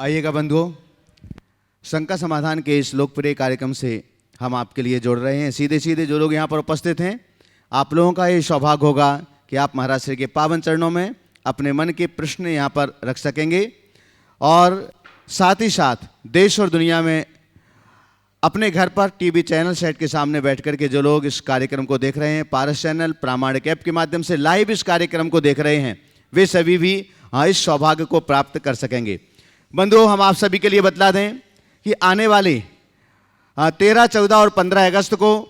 आइएगा बंधुओं, शंका समाधान के इस लोकप्रिय कार्यक्रम से हम आपके लिए जोड़ रहे हैं। सीधे सीधे जो लोग यहाँ पर उपस्थित हैं, आप लोगों का ये सौभाग्य होगा कि आप महाराज श्री के पावन चरणों में अपने मन के प्रश्न यहाँ पर रख सकेंगे और साथ ही साथ देश और दुनिया में अपने घर पर टीवी चैनल सेट के सामने बैठ कर के जो लोग इस कार्यक्रम को देख रहे हैं, पारस चैनल, प्रामाणिक ऐप के माध्यम से लाइव इस कार्यक्रम को देख रहे हैं, वे सभी भी इस सौभाग्य को प्राप्त कर सकेंगे। बंधुओं, हम आप सभी के लिए बतला दें कि आने वाले 13, 14 और 15 अगस्त को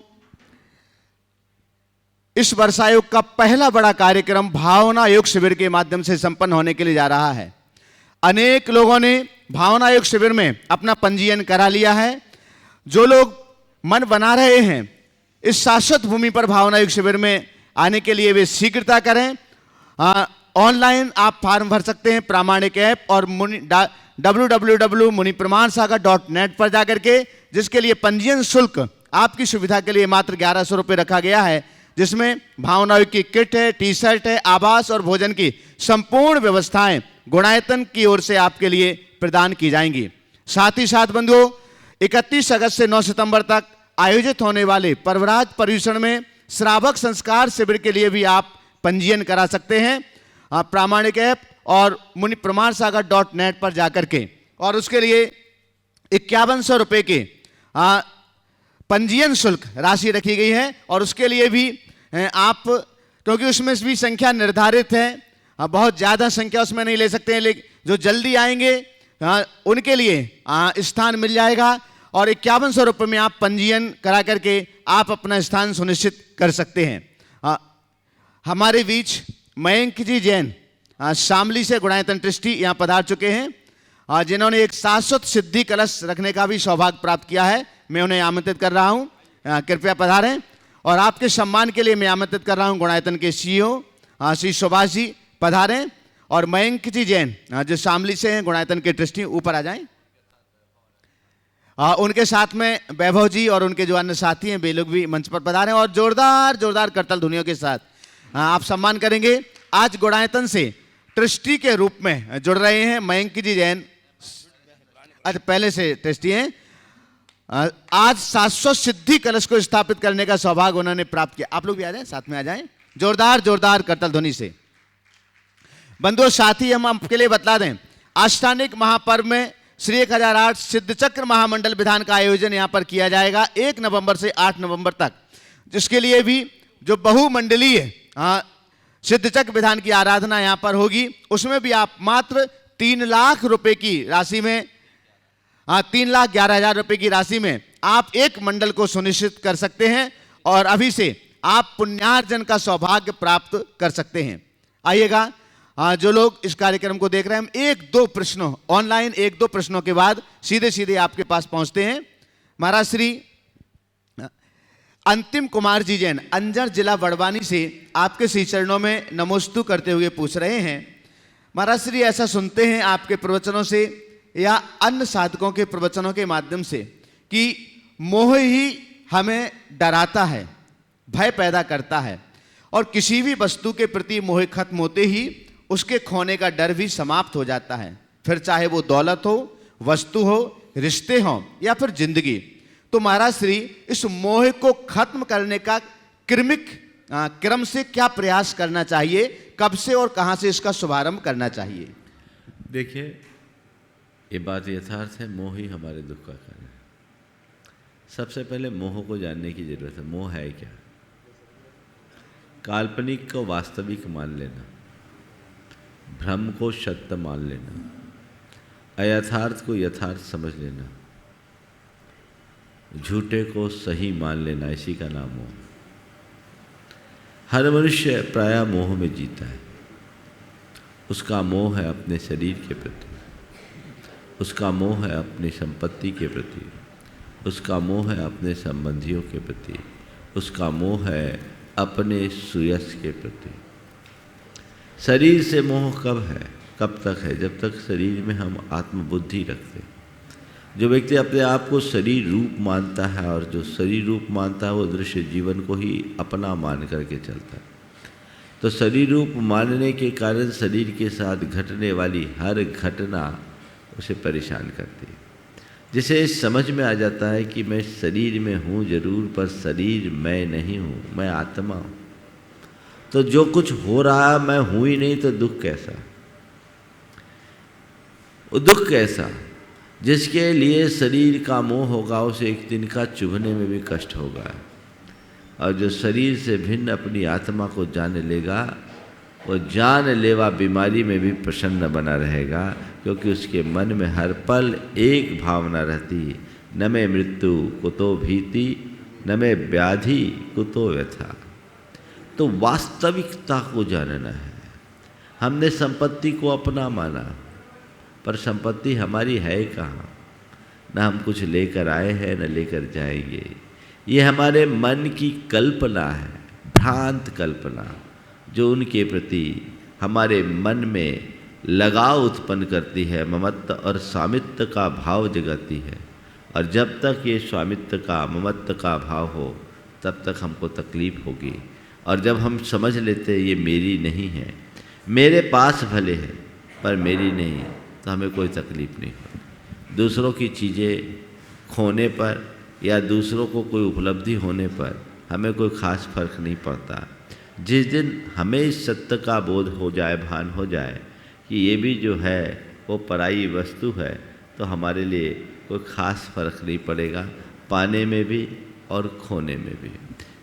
इस वर्षायोग का पहला बड़ा कार्यक्रम भावना योग शिविर के माध्यम से संपन्न होने के लिए जा रहा है। अनेक लोगों ने भावना योग शिविर में अपना पंजीयन करा लिया है। जो लोग मन बना रहे हैं इस शाश्वत भूमि पर भावना योग शिविर में आने के लिए, वे शीघ्रता करें। ऑनलाइन आप फॉर्म भर सकते हैं प्रामाणिक ऐप और www.munipramansagar.net पर जाकर के, जिसके लिए पंजीयन शुल्क आपकी सुविधा के लिए मात्र 1100 रुपये रखा गया है, जिसमें भावना योग की किट है, टी शर्ट है, आवास और भोजन की संपूर्ण व्यवस्थाएं गुणायतन की ओर से आपके लिए प्रदान की जाएंगी। साथ ही साथ बंधुओं, 31 अगस्त से 9 सितंबर तक आयोजित होने वाले पर्वराज पर्यूषण में श्रावक संस्कार शिविर के लिए भी आप पंजीयन करा सकते हैं प्रामाणिक ऐप और munipramansagar.net पर जाकर के, और उसके लिए 5100 रुपये के पंजीयन शुल्क राशि रखी गई है। और उसके लिए भी आप, क्योंकि उसमें भी संख्या निर्धारित है, बहुत ज़्यादा संख्या उसमें नहीं ले सकते हैं, लेकिन जो जल्दी आएंगे उनके लिए स्थान मिल जाएगा और 5100 रुपये में आप पंजीयन करा करके आप अपना स्थान सुनिश्चित कर सकते हैं। हमारे बीच मयंक जी जैन शामली से गुणायतन ट्रस्टी यहाँ पधार चुके हैं, जिन्होंने एक शाश्वत सिद्धि कलश रखने का भी सौभाग्य प्राप्त किया है। मैं उन्हें आमंत्रित कर रहा हूँ, कृपया पधारें। और आपके सम्मान के लिए मैं आमंत्रित कर रहा हूँ गुणायतन के CEO श्री सुभाष जी, पधारें। और मयंक जी जैन जो शामली से हैं, गुणायतन के ट्रस्टी, ऊपर आ जाएं। उनके साथ में वैभव जी और उनके जो अन्य साथी हैं, वे लोग भी मंच पर पधारें और जोरदार जोरदार करतल ध्वनियों के साथ आप सम्मान करेंगे। आज गुणायतन से ट्रस्टी के रूप में जुड़ रहे हैं मयंक जी जैन, अच्छा पहले से ट्रस्टी हैं। आज शाश्वत सिद्धि कलश को स्थापित करने का सौभाग्य उन्होंने प्राप्त किया। आप लोग भी आ जाएं, साथ में आ जाएं, जोरदार जोरदार करतल ध्वनि से। बंधुओं, साथ ही हम आपके लिए बतला दें, आष्टानिक महापर्व में श्री 1008 सिद्ध चक्र महामंडल विधान का आयोजन यहाँ पर किया जाएगा 1 नवंबर से 8 नवंबर तक, जिसके लिए भी जो बहुमंडलीय सिद्ध चक्र विधान की आराधना यहाँ पर होगी, उसमें भी आप मात्र 3 लाख रुपए की राशि में 3,11,000 रुपए की राशि में आप एक मंडल को सुनिश्चित कर सकते हैं और अभी से आप पुण्यार्जन का सौभाग्य प्राप्त कर सकते हैं। आइएगा, जो लोग इस कार्यक्रम को देख रहे हैं, हम 1-2 प्रश्नों ऑनलाइन 1-2 प्रश्नों के बाद सीधे सीधे आपके पास पहुंचते हैं। महाराज श्री अंतिम कुमार जी जैन अंजर जिला बड़वानी से आपके श्री चरणों में नमोस्तु करते हुए पूछ रहे हैं, महाराज श्री ऐसा सुनते हैं आपके प्रवचनों से या अन्य साधकों के प्रवचनों के माध्यम से कि मोह ही हमें डराता है, भय पैदा करता है, और किसी भी वस्तु के प्रति मोह खत्म होते ही उसके खोने का डर भी समाप्त हो जाता है, फिर चाहे वो दौलत हो, वस्तु हो, रिश्ते हो या फिर जिंदगी। तो महाराज श्री इस मोह को खत्म करने का क्रम से क्या प्रयास करना चाहिए, कब से और कहां से इसका शुभारंभ करना चाहिए? देखिए, ये बात यथार्थ है, मोह ही हमारे दुख का कारण है। सबसे पहले मोह को जानने की जरूरत है। मोह है क्या? काल्पनिक को वास्तविक मान लेना, भ्रम को सत्य मान लेना, अयथार्थ को यथार्थ समझ लेना, झूठे को सही मान लेना, इसी का नाम मोह। हर मनुष्य प्रायः मोह में जीता है। उसका मोह है अपने शरीर के प्रति, उसका मोह है अपनी संपत्ति के प्रति, उसका मोह है अपने संबंधियों के प्रति, उसका मोह है अपने सुयश के प्रति। शरीर से मोह कब है, कब तक है? जब तक शरीर में हम आत्मबुद्धि रखते हैं। जो व्यक्ति अपने आप को शरीर रूप मानता है और जो शरीर रूप मानता है वो दृश्य जीवन को ही अपना मान करके चलता है। तो शरीर रूप मानने के कारण शरीर के साथ घटने वाली हर घटना उसे परेशान करती है। जिसे समझ में आ जाता है कि मैं शरीर में हूँ जरूर, पर शरीर मैं नहीं हूँ, मैं आत्मा हूँ, तो जो कुछ हो रहा मैं हूँ ही नहीं, तो दुख कैसा? वो दुख कैसा? जिसके लिए शरीर का मोह होगा उसे एक दिन का चुभने में भी कष्ट होगा, और जो शरीर से भिन्न अपनी आत्मा को जान लेगा वो जानलेवा बीमारी में भी प्रसन्न बना रहेगा, क्योंकि उसके मन में हर पल एक भावना रहती, न में मृत्यु कुतो भीति, न में व्याधि कुतो व्यथा। तो वास्तविकता को जानना है। हमने संपत्ति को अपना माना, पर संपत्ति हमारी है कहाँ? न हम कुछ लेकर आए हैं न लेकर जाएंगे। ये हमारे मन की कल्पना है, भ्रांत कल्पना, जो उनके प्रति हमारे मन में लगाव उत्पन्न करती है, ममत्व और स्वामित्व का भाव जगाती है। और जब तक ये स्वामित्व का ममत्व का भाव हो तब तक हमको तकलीफ होगी। और जब हम समझ लेते ये मेरी नहीं है, मेरे पास भले है पर मेरी नहीं है, तो हमें कोई तकलीफ नहीं होती। दूसरों की चीज़ें खोने पर या दूसरों को कोई उपलब्धि होने पर हमें कोई ख़ास फर्क नहीं पड़ता। जिस दिन हमें इस सत्य का बोध हो जाए, भान हो जाए कि ये भी जो है वो पराई वस्तु है, तो हमारे लिए कोई ख़ास फर्क नहीं पड़ेगा, पाने में भी और खोने में भी।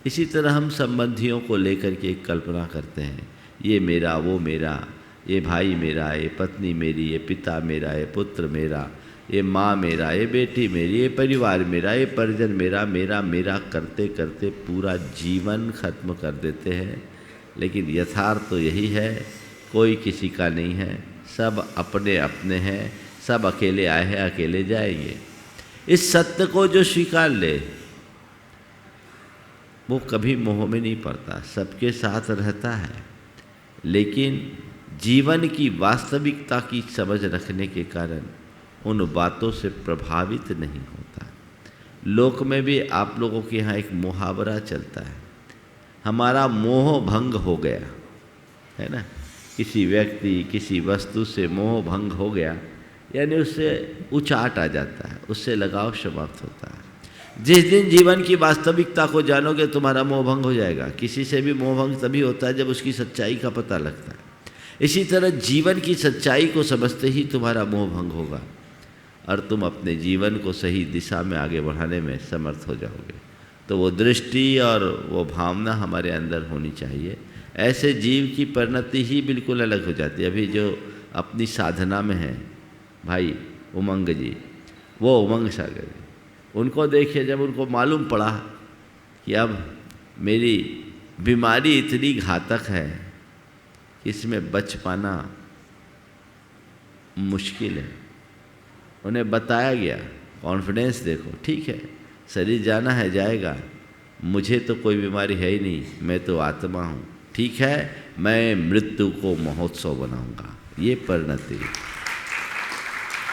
इसी तरह हम संबंधियों को लेकर के एक कल्पना करते हैं, ये मेरा, वो मेरा, ये भाई मेरा, ये पत्नी मेरी, ये पिता मेरा, ये पुत्र मेरा, ये माँ मेरा, ये बेटी मेरी, ये परिवार मेरा, ये परिजन मेरा, मेरा मेरा करते करते पूरा जीवन खत्म कर देते हैं। लेकिन यथार्थ तो यही है, कोई किसी का नहीं है, सब अपने अपने हैं, सब अकेले आए हैं अकेले जाएंगे। इस सत्य को जो स्वीकार ले वो कभी मोह में नहीं पड़ता, सबके साथ रहता है, लेकिन जीवन की वास्तविकता की समझ रखने के कारण उन बातों से प्रभावित नहीं होता। लोक में भी आप लोगों के यहाँ एक मुहावरा चलता है, हमारा मोह भंग हो गया, है ना। किसी व्यक्ति किसी वस्तु से मोह भंग हो गया, यानी उससे उचाट आ जाता है, उससे लगाव समाप्त होता है। जिस दिन जीवन की वास्तविकता को जानोगे तुम्हारा मोह भंग हो जाएगा। किसी से भी मोह भंग तभी होता है जब उसकी सच्चाई का पता लगता है। इसी तरह जीवन की सच्चाई को समझते ही तुम्हारा मोह भंग होगा और तुम अपने जीवन को सही दिशा में आगे बढ़ाने में समर्थ हो जाओगे। तो वो दृष्टि और वो भावना हमारे अंदर होनी चाहिए। ऐसे जीव की परिणति ही बिल्कुल अलग हो जाती है। अभी जो अपनी साधना में है भाई उमंग जी, वो उमंग सागर जी, उनको देखिए, जब उनको मालूम पड़ा कि अब मेरी बीमारी इतनी घातक है कि इसमें बच पाना मुश्किल है, उन्हें बताया गया, कॉन्फिडेंस देखो, ठीक है शरीर जाना है जाएगा, मुझे तो कोई बीमारी है ही नहीं, मैं तो आत्मा हूँ, ठीक है मैं मृत्यु को महोत्सव बनाऊंगा। ये परिणति,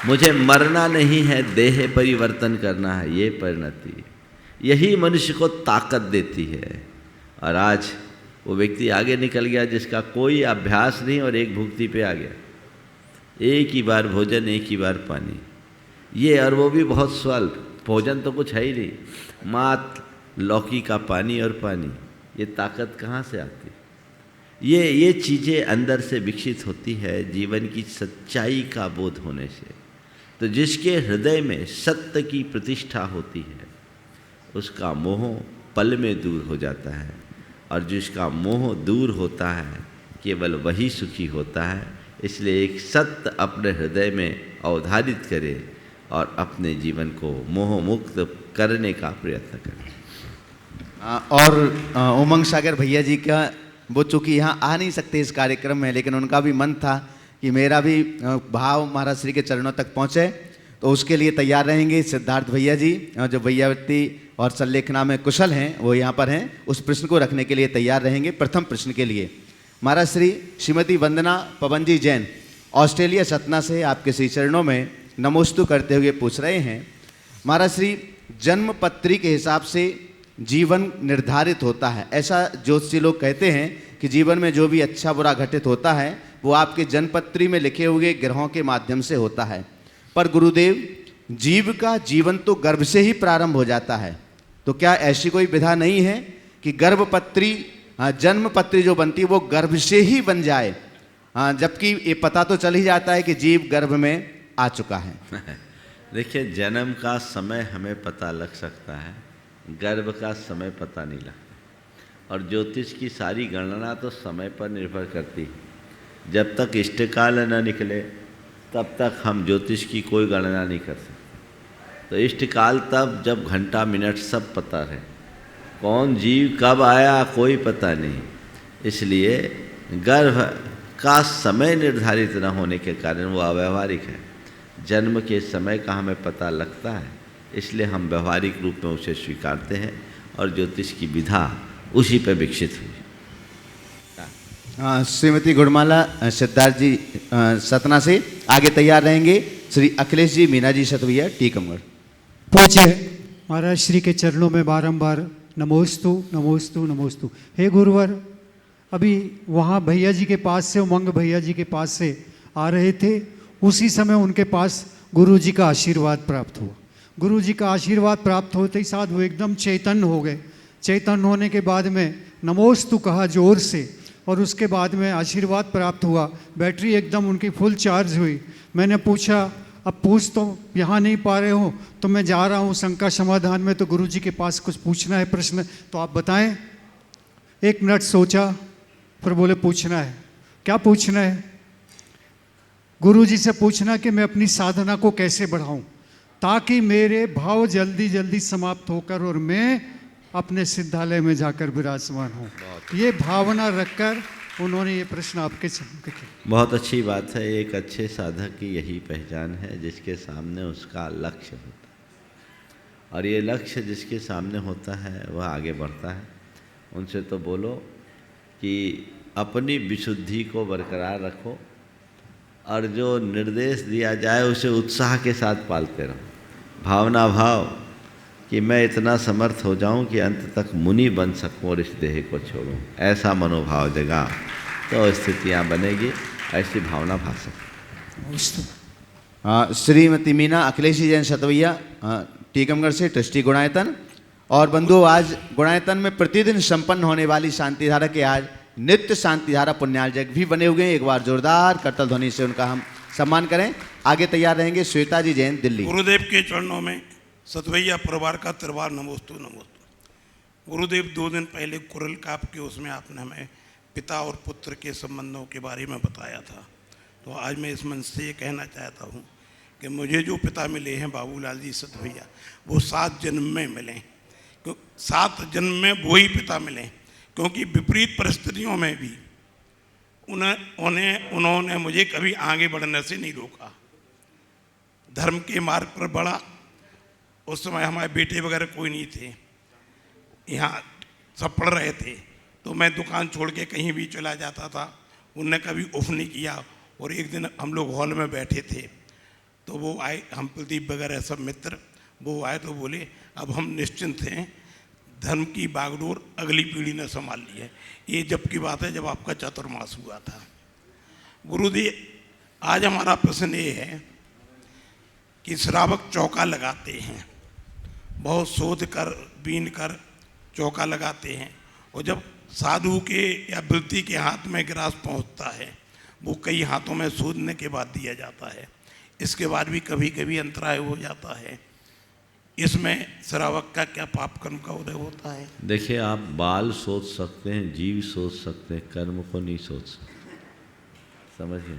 मुझे मरना नहीं है, देह परिवर्तन करना है, ये परिणति, यही मनुष्य को ताकत देती है। और आज वो व्यक्ति आगे निकल गया जिसका कोई अभ्यास नहीं और एक भुक्ति पे आ गया, एक ही बार भोजन, एक ही बार पानी, ये और वो भी बहुत स्वल्प, भोजन तो कुछ है ही नहीं, मात्र लौकी का पानी और पानी, ये ताकत कहाँ से आती? ये चीज़ें अंदर से विकसित होती है जीवन की सच्चाई का बोध होने से। तो जिसके हृदय में सत्य की प्रतिष्ठा होती है उसका मोह पल में दूर हो जाता है, और जिसका मोह दूर होता है केवल वही सुखी होता है। इसलिए एक सत्य अपने हृदय में अवधारित करे और अपने जीवन को मोह मुक्त करने का प्रयत्न करें। और उमंग सागर भैया जी का, वो चूँकि यहाँ आ नहीं सकते इस कार्यक्रम में, लेकिन उनका भी मन था कि मेरा भी भाव महाराज श्री के चरणों तक पहुँचे, तो उसके लिए तैयार रहेंगे सिद्धार्थ भैया जी, जो वैयावृत्ति और संलेखना में कुशल हैं, वो यहाँ पर हैं, उस प्रश्न को रखने के लिए तैयार रहेंगे। प्रथम प्रश्न के लिए महाराज श्री श्रीमती वंदना पवन जी जैन ऑस्ट्रेलिया सतना से आपके श्री चरणों में नमोस्तु करते हुए पूछ रहे हैं, महाराज श्री जन्म पत्री के हिसाब से जीवन निर्धारित होता है, ऐसा ज्योतिषी लोग कहते हैं कि जीवन में जो भी अच्छा बुरा घटित होता है वो आपके जन्मपत्री में लिखे हुए ग्रहों के माध्यम से होता है। पर गुरुदेव जीव का जीवन तो गर्भ से ही प्रारंभ हो जाता है, तो क्या ऐसी कोई विधा नहीं है कि गर्भपत्री जन्म पत्री जो बनती है वो गर्भ से ही बन जाए, जबकि ये पता तो चल ही जाता है कि जीव गर्भ में आ चुका है। देखिए, जन्म का समय हमें पता लग सकता है, गर्भ का समय पता नहीं लगता। और ज्योतिष की सारी गणना तो समय पर निर्भर करती है। जब तक इष्टकाल न निकले तब तक हम ज्योतिष की कोई गणना नहीं कर सकते। तो इष्टकाल तब जब घंटा मिनट सब पता है, कौन जीव कब आया कोई पता नहीं। इसलिए गर्भ का समय निर्धारित न होने के कारण वो अव्यावहारिक है। जन्म के समय का हमें पता लगता है, इसलिए हम व्यवहारिक रूप में उसे स्वीकारते हैं और ज्योतिष की विधा उसी पर विकसित हुई। श्रीमती गुड़माला सिद्धार्थ जी सतना से आगे तैयार रहेंगे श्री अखिलेश जी मीना जी सतवैया टीकमगढ़। पूज्य महाराज श्री के चरणों में बारंबार नमोस्तु नमोस्तु नमोस्तु। हे गुरुवर, अभी वहाँ भैया जी के पास से, उमंग भैया जी के पास से आ रहे थे, उसी समय उनके पास गुरु जी का आशीर्वाद प्राप्त हुआ। गुरु जी का आशीर्वाद प्राप्त होते ही साथ वो एकदम चैतन्य हो गए। चैतन्य होने के बाद में नमोस्तु कहा जोर से, और उसके बाद में आशीर्वाद प्राप्त हुआ। बैटरी एकदम उनकी फुल चार्ज हुई। मैंने पूछा, अब पूछ तो यहाँ नहीं पा रहे हो तो मैं जा रहा हूँ शंका समाधान में, तो गुरु जी के पास कुछ पूछना है प्रश्न, तो आप बताएं। 1 मिनट सोचा, फिर बोले पूछना है। क्या पूछना है? गुरु जी से पूछना कि मैं अपनी साधना को कैसे बढ़ाऊं ताकि मेरे भाव जल्दी जल्दी समाप्त होकर और मैं अपने सिद्धालय में जाकर विराजमान हूँ। ये भावना रखकर उन्होंने ये प्रश्न आपके सामने रखे। बहुत अच्छी बात है। एक अच्छे साधक की यही पहचान है, जिसके सामने उसका लक्ष्य होता है, और ये लक्ष्य जिसके सामने होता है वह आगे बढ़ता है। उनसे तो बोलो कि अपनी विशुद्धि को बरकरार रखो और जो निर्देश दिया जाए उसे उत्साह के साथ पालते रहो। भावना भाव कि मैं इतना समर्थ हो जाऊं कि अंत तक मुनि बन सकूं और इस देह को छोड़ूं, ऐसा मनोभाव जगा तो स्थितियां बनेगी, ऐसी भावना भा सकती। श्रीमती मीना अखिलेश जैन सतवैया टीकमगढ़ से ट्रस्टी गुणायतन। और बंधु, आज गुणायतन में प्रतिदिन संपन्न होने वाली शांतिधारा के आज नित्य शांतिधारा पुण्यार्जक भी बने हुए हैं। एक बार जोरदार करतल ध्वनि से उनका हम सम्मान करें। आगे तैयार रहेंगे श्वेता जी जैन दिल्ली। गुरुदेव के चरणों में सतवैया परिवार का तिरवार नमोस्तु नमोस्तु। गुरुदेव 2 दिन पहले कुरल काप के उसमें आपने हमें पिता और पुत्र के संबंधों के बारे में बताया था, तो आज मैं इस मंच से ये कहना चाहता हूँ कि मुझे जो पिता मिले हैं बाबूलाल जी सतवैया, वो 7 जन्म में मिले, 7 जन्म में वही पिता मिले, क्योंकि विपरीत परिस्थितियों में भी उन्होंने मुझे कभी आगे बढ़ने से नहीं रोका। धर्म के मार्ग पर बढ़ा। उस समय हमारे बेटे वगैरह कोई नहीं थे, यहाँ सब पढ़ रहे थे, तो मैं दुकान छोड़ के कहीं भी चला जाता था। उनने कभी उफ नहीं किया। और एक दिन हम लोग हॉल में बैठे थे, तो वो आए, हम प्रदीप वगैरह सब मित्र, वो आए तो बोले अब हम निश्चिंत हैं, धर्म की बागडोर अगली पीढ़ी ने संभाल ली है। ये जब की बात है जब आपका चातुर्मास हुआ था। गुरुदेव, आज हमारा प्रश्न ये है कि श्रावक चौका लगाते हैं, बहुत शोध कर बीन कर चौका लगाते हैं, और जब साधु के या वृत्ति के हाथ में गिरास पहुंचता है, वो कई हाथों में शोधने के बाद दिया जाता है। इसके बाद भी कभी कभी अंतराय हो जाता है। इसमें श्रावक का क्या पाप कर्म का उदय होता है? देखिए, आप बाल सोच सकते हैं, जीव सोच सकते हैं, कर्म को नहीं सोच सकते। समझिए,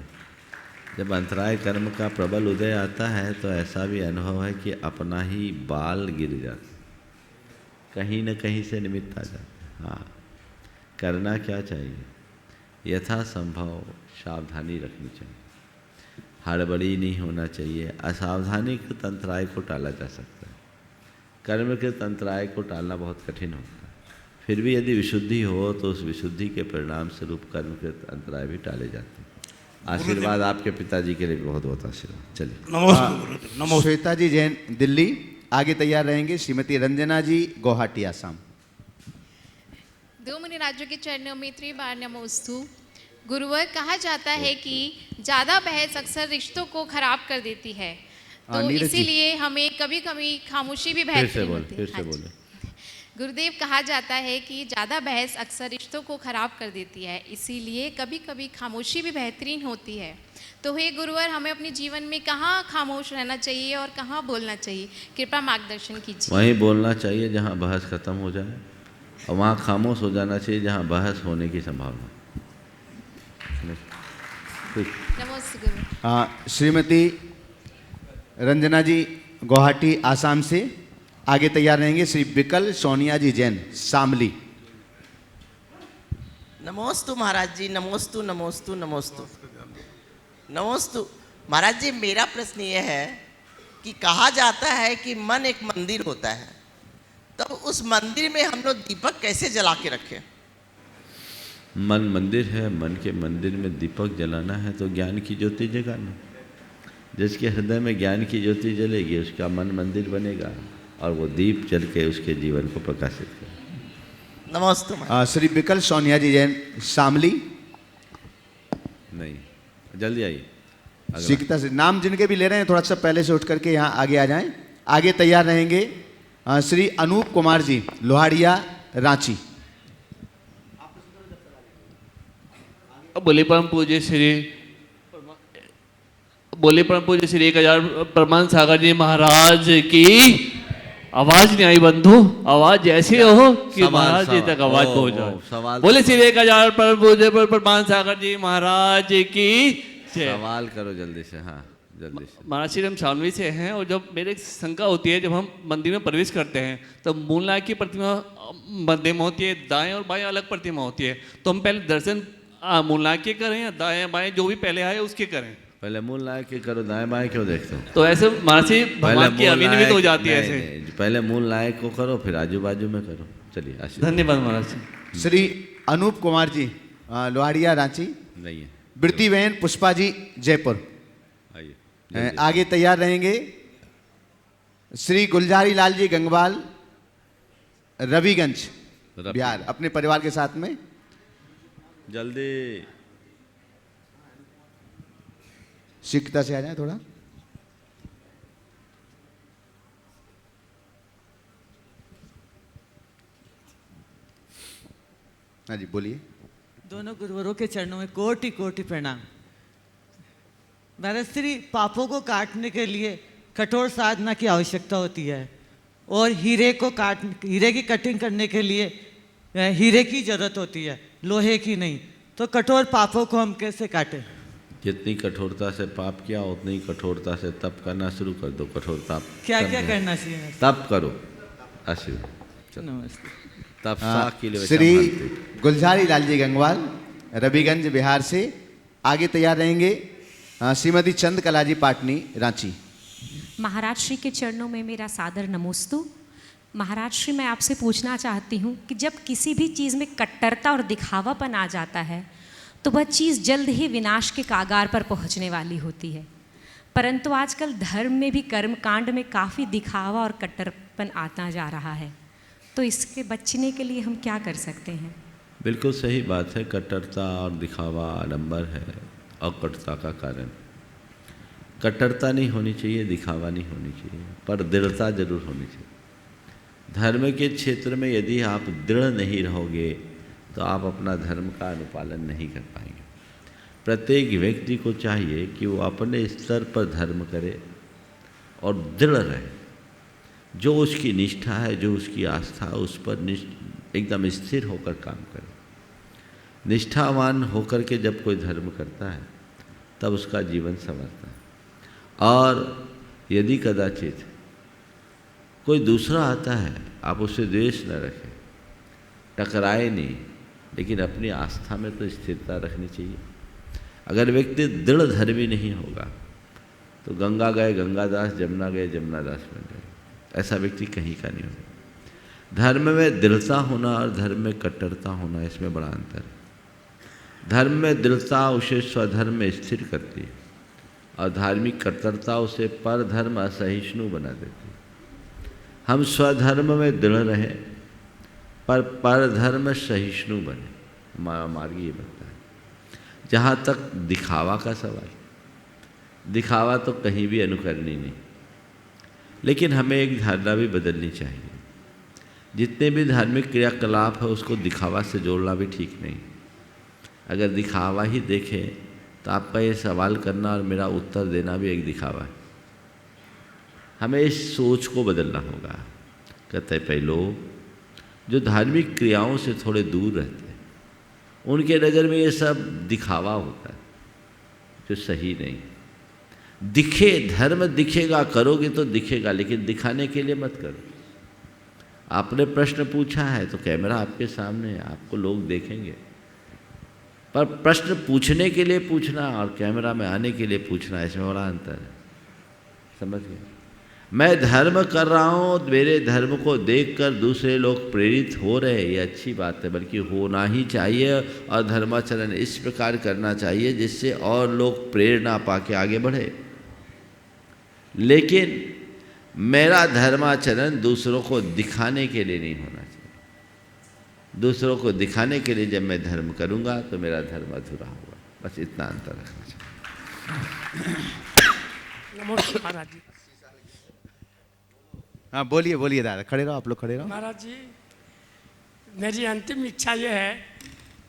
जब अंतराय कर्म का प्रबल उदय आता है तो ऐसा भी अनुभव है कि अपना ही बाल गिर जाता, कहीं न कहीं से निमित्त आ जाता। हाँ, करना क्या चाहिए? यथा संभव सावधानी रखनी चाहिए, हड़बड़ी नहीं होना चाहिए। असावधानी के अंतराय को टाला जा सकता है, कर्म के अंतराय को टालना बहुत कठिन होता है। फिर भी यदि विशुद्धि हो तो उस विशुद्धि के परिणाम स्वरूप कर्म के अंतराय भी टाले जाते हैं। आशीर्वाद आपके पिताजी के लिए बहुत बहुत आशीर्वाद। चलिए, नमस्ते। श्वेता जी जैन दिल्ली। आगे तैयार रहेंगे श्रीमती रंजना जी गुवाहाटी आसाम। 2 मुनि राज्यों के चरणों में त्रिबार नमोस्तु। गुरुवर, कहा जाता है कि ज़्यादा बहस अक्सर रिश्तों को खराब कर देती है। तो नीरज जी। इसीलिए हमें कभी कभी खामोशी भी फिर से बेहतरीन बोल होती है। फिर से हाँ जी। बोले। गुरुदेव, कहा जाता है कि ज़्यादा बहस अक्सर रिश्तों को खराब कर देती है, इसीलिए कभी कभी खामोशी भी बेहतरीन होती है। तो हे गुरुवर, हमें अपने जीवन में कहाँ खामोश रहना चाहिए और कहाँ बोलना चाहिए, कृपया मार्गदर्शन कीजिए। वहीं बोलना चाहिए जहाँ बहस खत्म हो जाए, और वहाँ खामोश हो जाना चाहिए जहाँ बहस होने की संभावना। ठीक। नमस्ते गुरु। श्रीमती रंजना जी गुवाहाटी आसाम से आगे तैयार रहेंगे। श्री विकल सोनिया जी जैन शामली। नमोस्तु महाराज जी, नमोस्तु नमोस्तु नमोस्तु नमोस्तु। महाराज जी, मेरा प्रश्न ये है कि कहा जाता है कि मन एक मंदिर होता है, तब उस मंदिर में हम लोग दीपक कैसे जला के रखें? मन मंदिर है, मन के मंदिर में दीपक जलाना है तो ज्ञान की ज्योति जगाना। जिसके हृदय में ज्ञान की ज्योति जलेगी उसका मन मंदिर बनेगा और वो दीप जल के उसके जीवन को प्रकाशित करेगा। नमोस्तु महाराज। श्री विकल सोनिया जी जैन शामली। नहीं, जल्दी आइए। अगला। सीखता से नाम जिनके भी ले रहे हैं थोड़ा सा पहले से उठ करके यहाँ आगे आ जाएं। आगे तैयार रहेंगे श्री अनूप कुमार जी लोहाड़िया रांची। बोले परम पूज्य श्री 1000 परमान सागर जी महाराज की आवाज नहीं आई बंधु, आवाज ऐसी हो कि सवाल, महाराज जी सवाल। तक आवाज ओ, पहुंच ओ, जाए। सवाल। बोले श्री 1000 परम पूज्य परमान सागर जी महाराज की जय। सवाल करो जल्दी से। हाँ, जल्दी से। महाराज श्री हम शामली से हैं और जब मेरे एक शंका होती है, जब हम मंदिर में प्रवेश करते हैं तो मूलनायक की प्रतिमा मध्य में होती है, दाएं और बाएं अलग प्रतिमा होती है, तो हम पहले दर्शन मूलनायक के करें या दाएं बाएं जो भी पहले आए उसके करें? पहले मूल नायक के करो, दाएं बाएं क्यों देखते हो? तो ऐसे महाराज जी भगवान की मूल अभिनवित नायक- हो जाती है नहीं, ऐसे। नहीं, पहले मूल नायक को करो फिर आजू बाजू में करो। चलिए आशीर्वाद। धन्यवाद महाराज जी। श्री अनूप कुमार जी लोहाड़िया रांची। नहीं है। वृत्तिबेन पुष्पा जी जयपुर। आइए। आगे तैयार रहेंगे श्री गुलजारी लाल जी गंगवाल रविगंज बिहार अपने परिवार के साथ में। जल्दी। शिक्षिता से आ जाए थोड़ा। हाँ जी बोलिए। दोनों गुरुवरों के चरणों में कोटि कोटि प्रणाम। महाराज श्री, पापों को काटने के लिए कठोर साधना की आवश्यकता होती है और हीरे की कटिंग करने के लिए हीरे की जरूरत होती है, लोहे की नहीं। तो कठोर पापों को हम कैसे काटें? जितनी कठोरता से पाप किया उतनी ही कठोरता से तप करना शुरू कर दो। कठोरता क्या क्या करना चाहिए? तप करो। आशीर्वाद। नमस्ते। तप साख के लिए श्री संभालते। गुलजारी लाल जी गंगवाल रविगंज बिहार से। आगे तैयार रहेंगे श्रीमती चंद कला जी पाटनी रांची। महाराज श्री के चरणों में मेरा सादर नमोस्तु। महाराज श्री, मैं आपसे पूछना चाहती हूँ कि जब किसी भी चीज़ में कट्टरता और दिखावापन आ जाता है तो वह चीज़ जल्द ही विनाश के कागार पर पहुँचने वाली होती है, परंतु आजकल धर्म में भी कर्म कांड में काफ़ी दिखावा और कट्टरपन आता जा रहा है, तो इसके बचने के लिए हम क्या कर सकते हैं? बिल्कुल सही बात है। कट्टरता और दिखावा आडंबर है और कटुता का कारण। कट्टरता नहीं होनी चाहिए, दिखावा नहीं होनी चाहिए, पर दृढ़ता जरूर होनी चाहिए। धर्म के क्षेत्र में यदि आप दृढ़ नहीं रहोगे तो आप अपना धर्म का अनुपालन नहीं कर पाएंगे। प्रत्येक व्यक्ति को चाहिए कि वो अपने स्तर पर धर्म करे और दृढ़ रहे। जो उसकी निष्ठा है, जो उसकी आस्था, उस पर एकदम स्थिर होकर काम करे। निष्ठावान होकर के जब कोई धर्म करता है तब उसका जीवन संवरता है। और यदि कदाचित कोई दूसरा आता है, आप उससे द्वेष न रखें, टकराए नहीं, लेकिन अपनी आस्था में तो स्थिरता रखनी चाहिए। अगर व्यक्ति दृढ़ धर्मी नहीं होगा तो गंगा गए गंगादास, जमुना गए जमुनादास बन गए। ऐसा व्यक्ति कहीं का नहीं होगा। धर्म में दृढ़ता होना और धर्म में कट्टरता होना, इसमें बड़ा अंतर है। धर्म में दृढ़ता उसे स्वधर्म में स्थिर करती है और धार्मिक कट्टरता उसे परधर्म असहिष्णु बना देती है। हम स्वधर्म में दृढ़ रहें पर परधर्म सहिष्णु बने। मार्ग ये बनता है। जहाँ तक दिखावा का सवाल, दिखावा तो कहीं भी अनुकरणीय नहीं। लेकिन हमें एक धारणा भी बदलनी चाहिए। जितने भी धार्मिक क्रियाकलाप है उसको दिखावा से जोड़ना भी ठीक नहीं। अगर दिखावा ही देखें तो आपका ये सवाल करना और मेरा उत्तर देना भी एक दिखावा है। हमें इस सोच को बदलना होगा। कहते पहले लोग जो धार्मिक क्रियाओं से थोड़े दूर रहते हैं उनके नज़र में ये सब दिखावा होता है, जो सही नहीं। दिखे, धर्म दिखेगा, करोगे तो दिखेगा, लेकिन दिखाने के लिए मत करो। आपने प्रश्न पूछा है तो कैमरा आपके सामने है, आपको लोग देखेंगे, पर प्रश्न पूछने के लिए पूछना और कैमरा में आने के लिए पूछना, इसमें बड़ा अंतर है। समझ गए? मैं धर्म कर रहा हूँ, मेरे धर्म को देखकर दूसरे लोग प्रेरित हो रहे, ये अच्छी बात है, बल्कि होना ही चाहिए। और धर्माचरण इस प्रकार करना चाहिए जिससे और लोग प्रेरणा पाके आगे बढ़े। लेकिन मेरा धर्माचरण दूसरों को दिखाने के लिए नहीं होना चाहिए। दूसरों को दिखाने के लिए जब मैं धर्म करूँगा तो मेरा धर्म अधूरा होगा। बस इतना अंतर रखना चाहिए। नमस्कार महाराज जी। हाँ बोलिए बोलिए दादा, खड़े रहो, आप लोग खड़े रहो। महाराज जी, मेरी अंतिम इच्छा ये है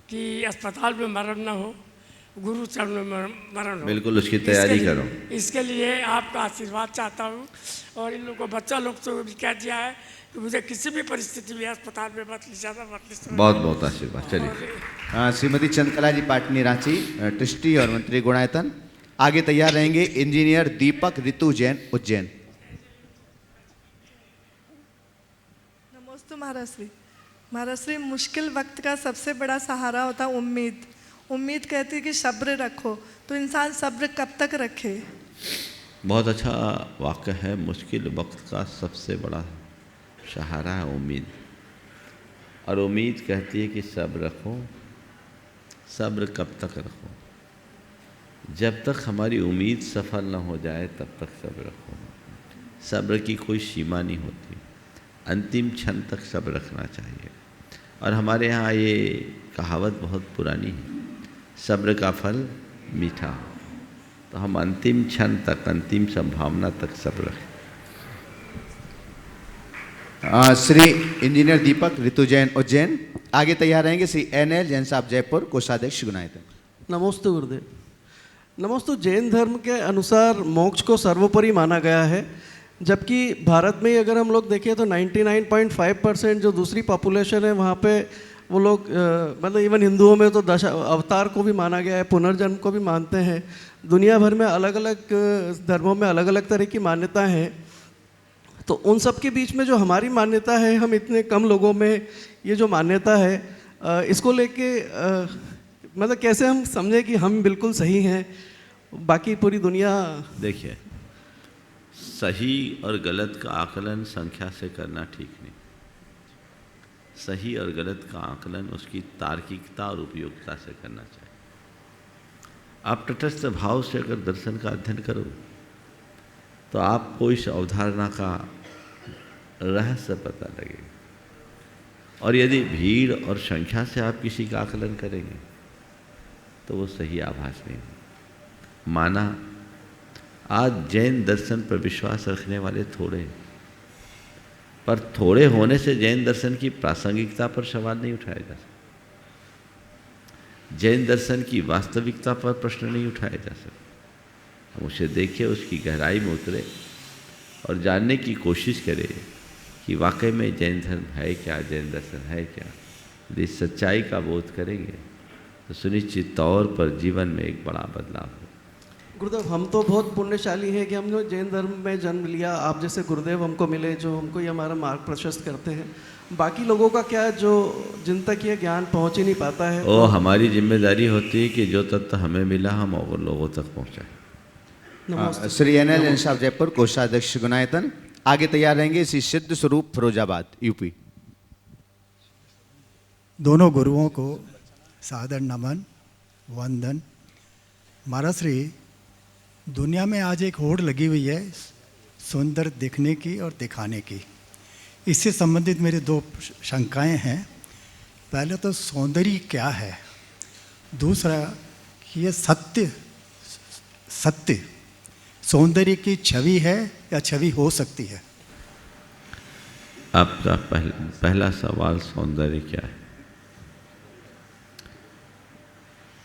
कि अस्पताल में मरण न हो, गुरु चरण में मरण हो। बिल्कुल उसकी तैयारी करो। इसके लिए आपका आशीर्वाद चाहता हूँ। और इन लोगों को बच्चा लोग तो भी कह दिया है कि मुझे किसी भी परिस्थिति में अस्पताल में मत ले जाना, मत ले जाना। बहुत बहुत आशीर्वाद। चलिए। श्रीमती चंद्रकला जी पाटनी रांची, ट्रस्टी और मंत्री गुणायतन। आगे तैयार रहेंगे इंजीनियर दीपक ऋतु जैन उज्जैन। नमस्ते महाराज श्री। महाराज श्री, मुश्किल वक्त का सबसे बड़ा सहारा होता है उम्मीद। उम्मीद कहती है कि सब्र रखो, तो इंसान सब्र कब तक रखे? बहुत अच्छा वाक्य है। मुश्किल वक्त का सबसे बड़ा सहारा है उम्मीद। और उम्मीद कहती है कि सब्र रखो। सब्र कब तक रखो? जब तक हमारी उम्मीद सफल न हो जाए तब तक सब्र रखो। सब्र की कोई सीमा नहीं होती, अंतिम क्षण तक सब्र रखना चाहिए। और हमारे यहाँ ये कहावत बहुत पुरानी है, सब्र का फल मीठा। तो हम अंतिम क्षण तक, अंतिम संभावना तक सब्र रखें। श्री इंजीनियर दीपक ऋतु जैन उज्जैन। आगे तैयार रहेंगे श्री NL जैन साहब जयपुर, कोषाध्यक्ष गुणायतन। नमोस्तु गुरुदेव। नमोस्तु। जैन धर्म के अनुसार मोक्ष को सर्वोपरि माना गया है, जबकि भारत में अगर हम लोग देखें तो 99.5% जो दूसरी पॉपुलेशन है वहाँ पे वो लोग मतलब इवन हिंदुओं में तो दश अवतार को भी माना गया है, पुनर्जन्म को भी मानते हैं। दुनिया भर में अलग अलग धर्मों में अलग अलग तरह की मान्यताएं हैं। तो उन सब के बीच में जो हमारी मान्यता है, हम इतने कम लोगों में ये जो मान्यता है, इसको लेके मतलब कैसे हम समझें कि हम बिल्कुल सही हैं, बाकी पूरी दुनिया। देखिए, सही और गलत का आकलन संख्या से करना ठीक नहीं। सही और गलत का आकलन उसकी तार्किकता और उपयोगिता से करना चाहिए। आप तटस्थ भाव से अगर दर्शन का अध्ययन करो तो आपको इस अवधारणा का रहस्य पता लगेगा। और यदि भीड़ और संख्या से आप किसी का आकलन करेंगे तो वो सही आभास नहीं होगा। माना आज जैन दर्शन पर विश्वास रखने वाले थोड़े हैं, पर थोड़े होने से जैन दर्शन की प्रासंगिकता पर सवाल नहीं उठाया जा सकता। जैन दर्शन की वास्तविकता पर प्रश्न नहीं उठाया जा सकता। हम उसे देखें, उसकी गहराई में उतरे और जानने की कोशिश करें कि वाकई में जैन धर्म है क्या, जैन दर्शन है क्या। यदि सच्चाई का बोध करेंगे तो सुनिश्चित तौर पर जीवन में एक बड़ा बदलाव हो। गुरुदेव, हम तो बहुत पुण्यशाली हैं कि हमने जैन धर्म में जन्म लिया। आप जैसे गुरुदेव हमको मिले जो हमको ये हमारा मार्ग प्रशस्त करते हैं। बाकी लोगों का क्या, जो जिन तक ये ज्ञान पहुंच ही नहीं पाता है। वो हमारी जिम्मेदारी होती है कि जो तत्व हमें मिला हम और लोगों तक पहुँचाएं। श्री NL जैन साहब जयपुर, कोषाध्यक्ष गुणायतन। आगे तैयार रहेंगे श्री सिद्ध स्वरूप फिरोजाबाद, यूपी। दोनों गुरुओं को सादर नमन, वंदन। महाराज श्री, दुनिया में आज एक होड़ लगी हुई है सुंदर दिखने की और दिखाने की। इससे संबंधित मेरे दो शंकाएं हैं। पहले तो सौंदर्य क्या है, दूसरा कि ये सत्य सौंदर्य की छवि है या छवि हो सकती है? आपका पहला सवाल सौंदर्य क्या है?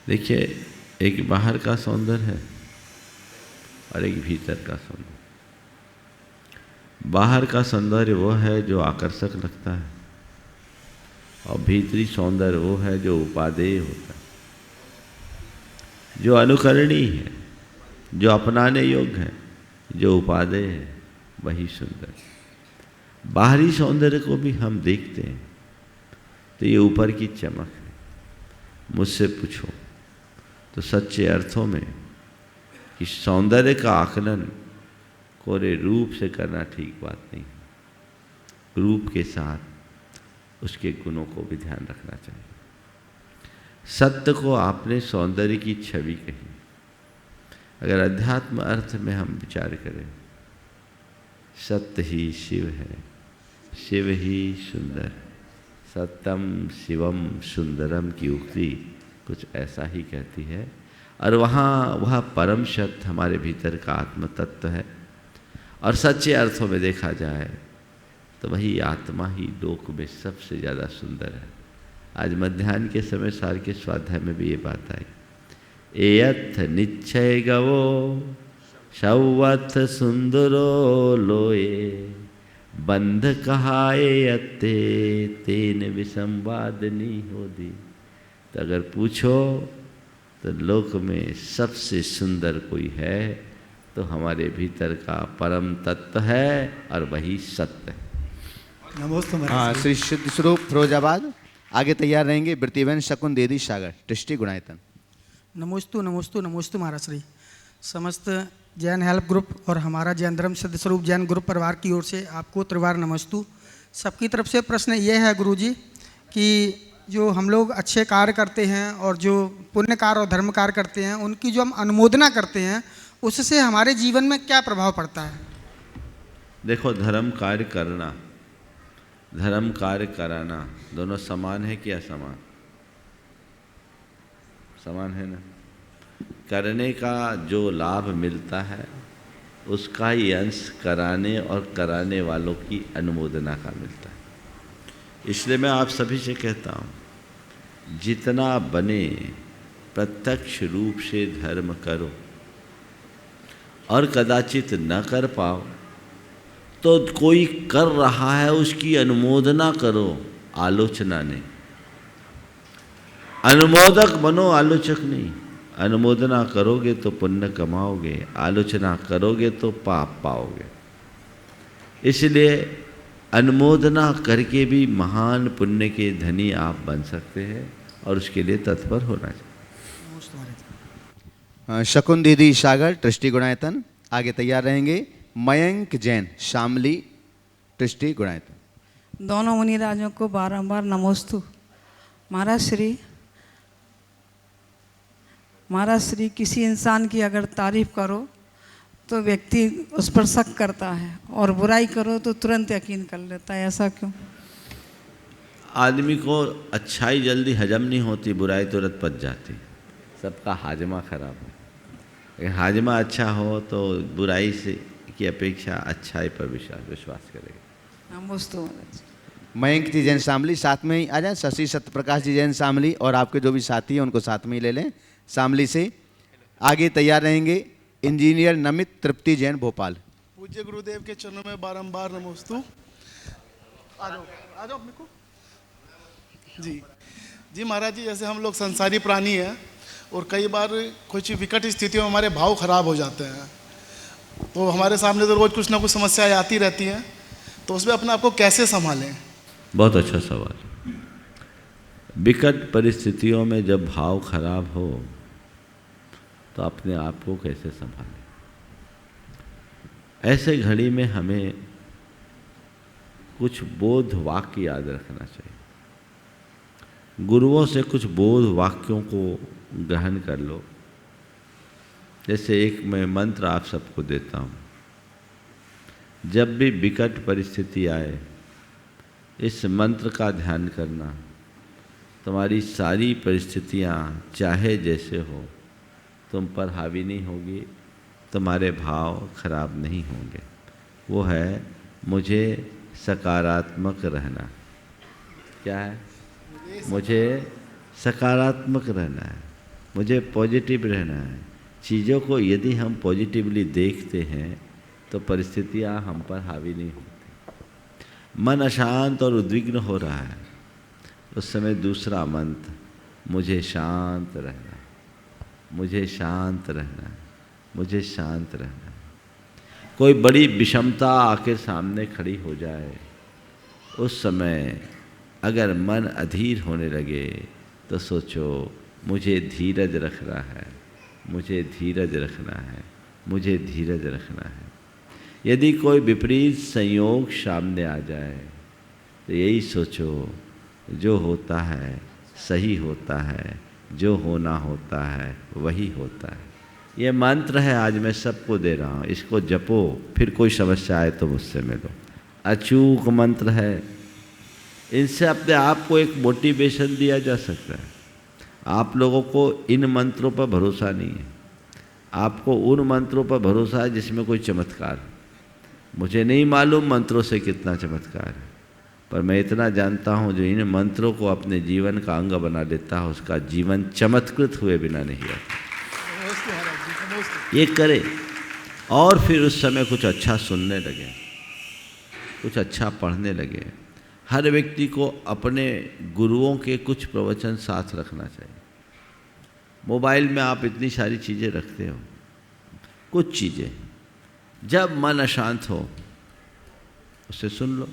देखिए, एक बाहर का सौंदर्य है और एक भीतर का सौंदर्य। बाहर का सौंदर्य वो है जो आकर्षक लगता है और भीतरी सौंदर्य वो है जो उपादेय होता है, जो अनुकरणीय है, जो अपनाने योग्य है, जो उपादेय है, वही सुंदर। बाहरी सौंदर्य को भी हम देखते हैं तो ये ऊपर की चमक है। मुझसे पूछो तो सच्चे अर्थों में कि सौंदर्य का आकलन कोरे रूप से करना ठीक बात नहीं। रूप के साथ उसके गुणों को भी ध्यान रखना चाहिए। सत्य को आपने सौंदर्य की छवि कही। अगर अध्यात्म अर्थ में हम विचार करें, सत्य ही शिव है, शिव ही सुंदर, सत्यम शिवम सुंदरम की उक्ति कुछ ऐसा ही कहती है। और वहाँ वह परम सत्य हमारे भीतर का आत्म तत्व है। और सच्चे अर्थों में देखा जाए तो वही आत्मा ही लोक में सबसे ज़्यादा सुंदर है। आज मध्याह्न के समय सार के स्वाध्याय में भी ये बात आई। एयथ निश्चय गवो शवथ सुंदरो लोए, बंध कहाए अत्ते तेन विसंवादनी हो दी। तो अगर पूछो तो लोक में सबसे सुंदर कोई है तो हमारे भीतर का परम तत्व है और वही सत्य है। नमस्ते हाँ, श्री सिद्ध स्वरूप फिरोजाबाद। आगे तैयार रहेंगे वृत्तिबेन शकुन देदी सागर, दृष्टि गुणायतन। नमोस्तु नमोस्तु नमोस्तु महाराज श्री। समस्त जैन हेल्प ग्रुप और हमारा जैन धर्म सिद्ध स्वरूप जैन ग्रुप परिवार की ओर से आपको त्रिवार नमस्तु। सबकी तरफ से प्रश्न ये है गुरुजी कि जो हम लोग अच्छे कार्य करते हैं और जो पुण्य कार्य और धर्म कार्य करते हैं, उनकी जो हम अनुमोदना करते हैं, उससे हमारे जीवन में क्या प्रभाव पड़ता है? देखो, धर्म कार्य करना, धर्म कार्य कराना दोनों समान है कि असमान? समान है ना। करने का जो लाभ मिलता है उसका ही अंश कराने और कराने वालों की अनुमोदना का मिलता है। इसलिए मैं आप सभी से कहता हूँ, जितना बने प्रत्यक्ष रूप से धर्म करो, और कदाचित न कर पाओ तो कोई कर रहा है उसकी अनुमोदना करो, आलोचना नहीं। अनुमोदक बनो, आलोचक नहीं। अनुमोदना करोगे तो पुण्य कमाओगे, आलोचना करोगे तो पाप पाओगे। इसलिए अनुमोदना करके भी महान पुण्य के धनी आप बन सकते हैं और उसके लिए तत्पर होना चाहिए। शकुन दीदी सागर, दृष्टि गुणायतन। आगे तैयार रहेंगे मयंक जैन शामली, दृष्टि गुणायतन। दोनों मुनिराजों को बारंबार नमोस्तु। महाराज श्री किसी इंसान की अगर तारीफ करो तो व्यक्ति उस पर शक करता है और बुराई करो तो तुरंत यकीन कर लेता है, ऐसा क्यों? आदमी को अच्छाई जल्दी हजम नहीं होती, बुराई तुरंत पच जाती। सबका हाजमा खराब है। अगर हाजमा अच्छा हो तो बुराई से की अपेक्षा अच्छाई पर विश्वास करेगा। नमोस्तु। मयंक जी जैन शामली, साथ में ही आ जाए। शशि सत्यप्रकाश जी जैन शामली और आपके जो भी साथी हैं उनको साथ में ही ले लें शामली से। आगे तैयार रहेंगे इंजीनियर नमित तृप्ति जैन भोपाल। पूज्य गुरुदेव के चरणों में बारंबार नमोस्तु। आ जाओ अपने को। जी महाराज जी, जैसे हम लोग संसारी प्राणी हैं और कई बार कुछ विकट स्थितियों में हमारे भाव खराब हो जाते हैं, तो हमारे सामने तो रोज कुछ ना कुछ समस्याएं आती रहती हैं, तो उसमें अपने आप को कैसे संभालें? बहुत अच्छा सवाल। विकट परिस्थितियों में जब भाव खराब हो तो अपने आप को कैसे संभालें? ऐसे घड़ी में हमें कुछ बोध वाक्य याद रखना चाहिए। गुरुओं से कुछ बोध वाक्यों को ग्रहण कर लो। जैसे एक मैं मंत्र आप सबको देता हूँ, जब भी विकट परिस्थिति आए इस मंत्र का ध्यान करना, तुम्हारी सारी परिस्थितियाँ चाहे जैसे हो तुम पर हावी नहीं होगी तुम्हारे भाव खराब नहीं होंगे। वो है मुझे सकारात्मक रहना। क्या है? मुझे सकारात्मक रहना है, मुझे पॉजिटिव रहना है। चीज़ों को यदि हम पॉजिटिवली देखते हैं तो परिस्थितियाँ हम पर हावी नहीं होती। मन अशांत और उद्विग्न हो रहा है, उस समय दूसरा मंत्र मुझे शांत रहना, मुझे शांत रहना, मुझे शांत रहना। कोई बड़ी विषमता आके सामने खड़ी हो जाए, उस समय अगर मन अधीर होने लगे तो सोचो मुझे धीरज रखना है, मुझे धीरज रखना है, मुझे धीरज रखना है। यदि कोई विपरीत संयोग सामने आ जाए तो यही सोचो जो होता है सही होता है, जो होना होता है वही होता है। ये मंत्र है, आज मैं सबको दे रहा हूँ, इसको जपो, फिर कोई समस्या आए तो मुझसे मिलो। अचूक मंत्र है, इनसे अपने आप को एक मोटिवेशन दिया जा सकता है। आप लोगों को इन मंत्रों पर भरोसा नहीं है, आपको उन मंत्रों पर भरोसा है जिसमें कोई चमत्कार है। मुझे नहीं मालूम मंत्रों से कितना चमत्कार है, पर मैं इतना जानता हूँ जो इन मंत्रों को अपने जीवन का अंग बना लेता है उसका जीवन चमत्कृत हुए बिना नहीं रहता। ये करे और फिर उस समय कुछ अच्छा सुनने लगे, कुछ अच्छा पढ़ने लगे। हर व्यक्ति को अपने गुरुओं के कुछ प्रवचन साथ रखना चाहिए। मोबाइल में आप इतनी सारी चीज़ें रखते हो, कुछ चीज़ें जब मन अशांत हो उसे सुन लो।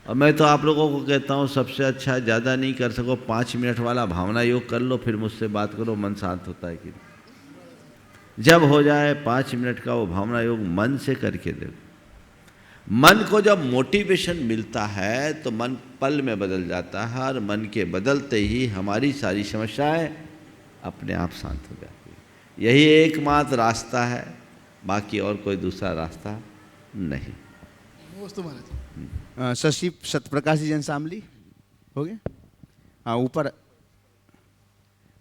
और मैं तो आप लोगों को कहता हूँ सबसे अच्छा, ज़्यादा नहीं कर सको 5 मिनट वाला भावना योग कर लो, फिर मुझसे बात करो मन शांत होता है कि नहीं। जब हो जाए 5 मिनट का वो भावना योग मन से करके देखो। मन को जब मोटिवेशन मिलता है तो मन पल में बदल जाता है, और मन के बदलते ही हमारी सारी समस्याएं अपने आप शांत हो जाती है। यही एकमात्र रास्ता है, बाकी और कोई दूसरा रास्ता नहीं। शशि सत्यप्रकाश जैन शामली हो गए? हाँ ऊपर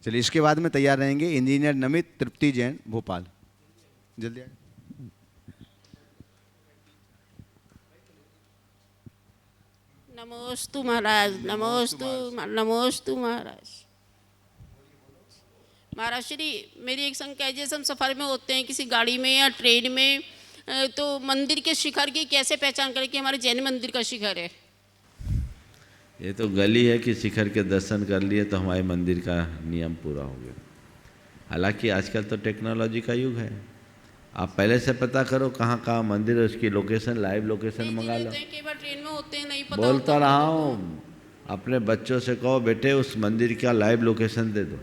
चलिए। इसके बाद में तैयार रहेंगे इंजीनियर नमित तृप्ति जैन भोपाल। जल्दी आए। नमोस्तु महाराज, नमोस्तु, नमोस्तु महाराज। महाराज श्री, मेरी एक शंका है, जैसे हम सफ़र में होते हैं किसी गाड़ी में या ट्रेन में, तो मंदिर के शिखर की कैसे पहचान करें कि हमारे जैन मंदिर का शिखर है? ये तो गली है कि शिखर के दर्शन कर लिए तो हमारे मंदिर का नियम पूरा हो गया। हालांकि आजकल तो टेक्नोलॉजी का युग है, आप पहले से पता करो कहाँ कहाँ मंदिर है, उसकी लोकेशन, लाइव लोकेशन मंगा लो। कई बार ट्रेन में होते हैं, नहीं पता बोलता रहा हूँ, अपने बच्चों से कहो बेटे उस मंदिर का लाइव लोकेशन दे दो,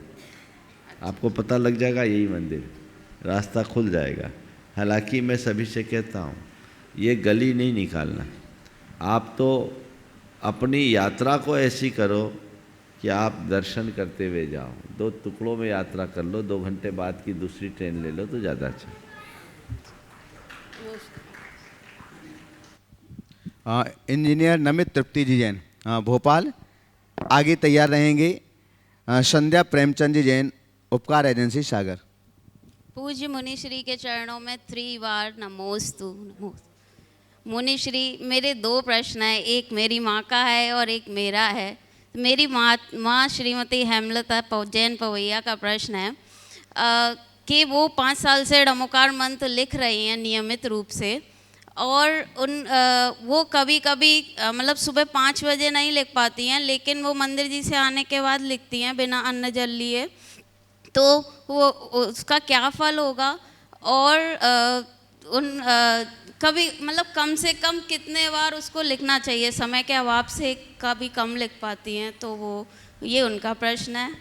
आपको पता लग जाएगा यही मंदिर, रास्ता खुल जाएगा। हालांकि मैं सभी से कहता हूँ ये गली नहीं निकालना, आप तो अपनी यात्रा को ऐसी करो कि आप दर्शन करते हुए जाओ। 2 टुकड़ों में यात्रा कर लो, 2 घंटे बाद की दूसरी ट्रेन ले लो तो ज़्यादा अच्छा। इंजीनियर नमित तृप्ति जी जैन भोपाल। आगे तैयार रहेंगे संध्या प्रेमचंद जी जैन उपकार एजेंसी सागर। पूज्य मुनिश्री के चरणों में 3 बार नमोस्तु नमोस्तु। मुनिश्री, मेरे 2 प्रश्न हैं, एक मेरी माँ का है और एक मेरा है। मेरी माँ श्रीमती हेमलता जैन पवैया का प्रश्न है कि वो 5 साल से डमोकार मंत्र लिख रही हैं नियमित रूप से, और वो कभी कभी मतलब सुबह 5 बजे नहीं लिख पाती हैं, लेकिन वो मंदिर जी से आने के बाद लिखती हैं बिना अन्न जल लिए, तो वो उसका क्या फल होगा? और कभी मतलब कम से कम कितने बार उसको लिखना चाहिए? समय के अभाव से कभी कम लिख पाती हैं, तो वो ये उनका प्रश्न है।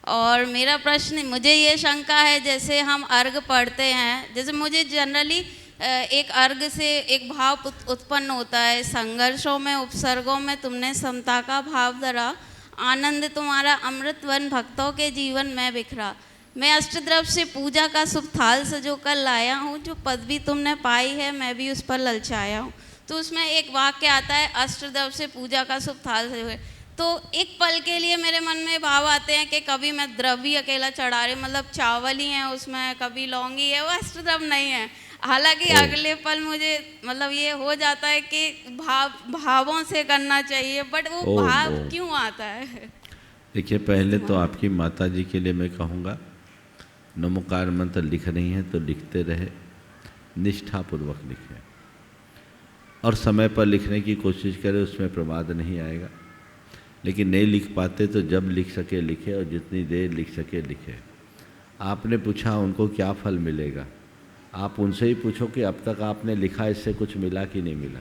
और मेरा प्रश्न, मुझे ये शंका है, जैसे हम अर्घ पढ़ते हैं, जैसे मुझे जनरली एक अर्घ से एक भाव उत्पन्न होता है, संघर्षों में उपसर्गों में तुमने समता का भाव धरा, आनंद तुम्हारा अमृतवन भक्तों के जीवन में बिखरा। मैं अष्टद्रव्य से पूजा का शुभ थाल सजो कर लाया हूँ, जो पदवी तुमने पाई है मैं भी उस पर ललचाया हूँ। तो उसमें एक वाक्य आता है, अष्टद्रव्य से पूजा का शुभ थाल सजो है। तो एक पल के लिए मेरे मन में भाव आते हैं कि कभी मैं द्रव्य अकेला चढ़ा रही, मतलब चावल ही है उसमें, कभी लौंगी है, वो अष्टद्रव नहीं है। हालांकि अगले पल मुझे मतलब ये हो जाता है कि भावों से करना चाहिए, बट वो भाव क्यों आता है? देखिए, पहले तो आपकी माता जी के लिए मैं कहूँगा, नमोकार मंत्र लिख रही हैं तो लिखते रहे, निष्ठापूर्वक लिखें और समय पर लिखने की कोशिश करें, उसमें प्रमाद नहीं आएगा। लेकिन नहीं लिख पाते तो जब लिख सके लिखे और जितनी देर लिख सके लिखे। आपने पूछा उनको क्या फल मिलेगा, आप उनसे ही पूछो कि अब तक आपने लिखा इससे कुछ मिला कि नहीं मिला।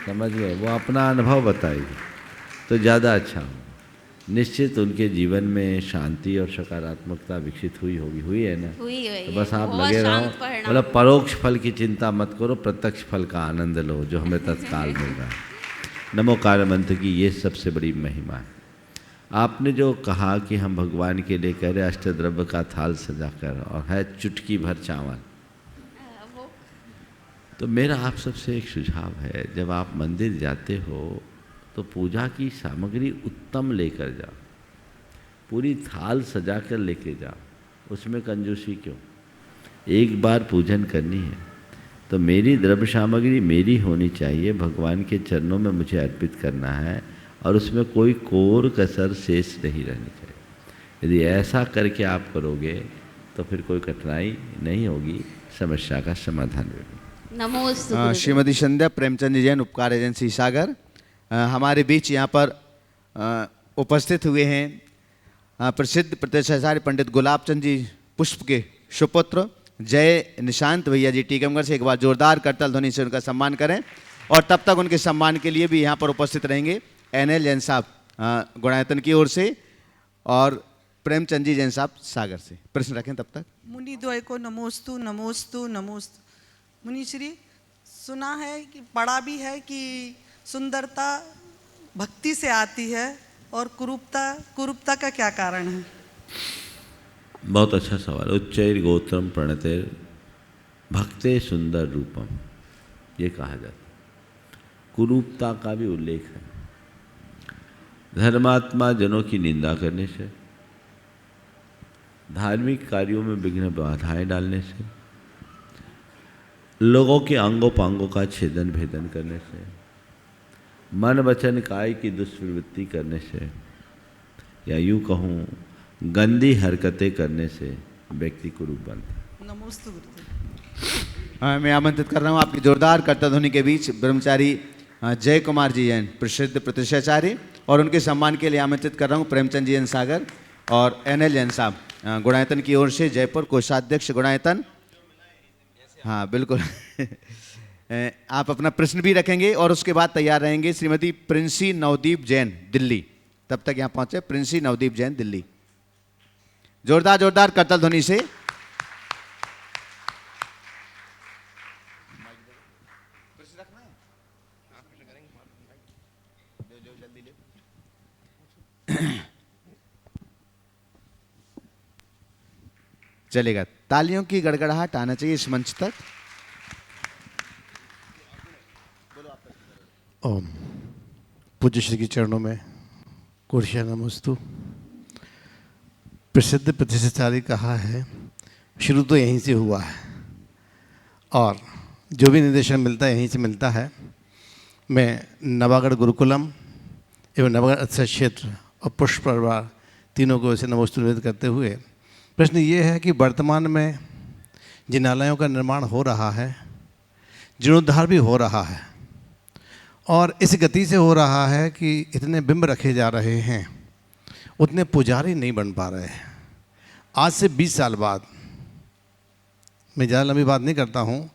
समझ गए? वो अपना अनुभव बताएगी तो ज़्यादा अच्छा हो। निश्चित उनके जीवन में शांति और सकारात्मकता विकसित हुई होगी, हुई है ना? हुई तो बस आप लगे रहो, मतलब परोक्ष फल की चिंता मत करो, प्रत्यक्ष फल का आनंद लो जो हमें तत्काल मिल रहा है। नमोकार मंत्र की ये सबसे बड़ी महिमा है। आपने जो कहा कि हम भगवान के लिए कह रहे अष्टद्रव्य का थाल सजाकर और है चुटकी भर चावल, तो मेरा आप सबसे एक सुझाव है, जब आप मंदिर जाते हो तो पूजा की सामग्री उत्तम लेकर जाओ, पूरी थाल सजा कर लेके जाओ, उसमें कंजूसी क्यों? एक बार पूजन करनी है तो मेरी द्रव्य सामग्री मेरी होनी चाहिए, भगवान के चरणों में मुझे अर्पित करना है और उसमें कोई कोर कसर शेष नहीं रहनी चाहिए। यदि ऐसा करके आप करोगे तो फिर कोई कठिनाई नहीं होगी, समस्या का समाधान होगा। नमोस्तु। श्रीमती संध्या प्रेमचंद जैन, उपकार एजेंसी सागर, हमारे बीच यहाँ पर उपस्थित हुए हैं प्रसिद्ध प्रतिष्ठाचार्य पंडित गुलाब चंद जी पुष्प के सुपुत्र जय निशांत भैया जी टीकमगढ़ से। एक बार जोरदार करताल ध्वनि से उनका सम्मान करें। और तब तक उनके सम्मान के लिए भी यहाँ पर उपस्थित रहेंगे NL जैन साहब गुणायतन की ओर से और प्रेमचंद जी जैन साहब सागर से। प्रश्न रखें तब तक। मुनि द्वय को नमोस्तु नमोस्तु नमोस्तु। मुनि श्री, सुना है कि पढ़ा भी है कि सुंदरता भक्ति से आती है और कुरूपता का क्या कारण है? बहुत अच्छा सवाल। उच्चैर गोत्रम प्रणतेर भक्ते सुंदर रूपम, ये कहा जाता है। कुरूपता का भी उल्लेख है। धर्मात्मा जनों की निंदा करने से, धार्मिक कार्यों में विघ्न बाधाएं डालने से, लोगों के अंगों पांगों का छेदन भेदन करने से, मन वचन काय की दुष्प्रवृत्ति करने से, या यूँ कहूँ गंदी हरकतें करने से व्यक्ति कुरूप बनता है। नमोस्तु गुरुदेव। मैं आमंत्रित कर रहा हूँ आपकी जोरदार करताल ध्वनि के बीच ब्रह्मचारी जय कुमार जी जैन, प्रसिद्ध प्रतिष्ठाचार्य, और उनके सम्मान के लिए आमंत्रित कर रहा हूँ प्रेमचंद जी जैन सागर और NL जैन साहब गुणायतन की ओर से, जयपुर कोषाध्यक्ष गुणायतन। हाँ बिल्कुल। आप अपना प्रश्न भी रखेंगे और उसके बाद तैयार रहेंगे श्रीमती प्रिंसी नवदीप जैन दिल्ली। तब तक यहाँ पहुँचे प्रिंसी नवदीप जैन दिल्ली। जोरदार जोरदार करताल ध्वनि से। चलेगा, तालियों की गड़गड़ाहट आना चाहिए इस मंच तक। ओम। पूज्य श्री के चरणों में कोटिशः नमोस्तु। प्रसिद्ध प्रतिष्ठाचार्य कहा है, शुरू तो यहीं से हुआ है और जो भी निर्देशन मिलता है यहीं से मिलता है। मैं नवागढ़ गुरुकुलम एवं नवागढ़ अक्षर क्षेत्र और पुष्प परिवार तीनों को ऐसे नमोस्तु निवेदित करते हुए प्रश्न ये है कि वर्तमान में जिनालयों का निर्माण हो रहा है, जीर्णोद्धार भी हो रहा है और इस गति से हो रहा है कि इतने बिंब रखे जा रहे हैं, उतने पुजारी नहीं बन पा रहे हैं। आज से 20 साल बाद, मैं ज़्यादा लंबी बात नहीं करता हूँ,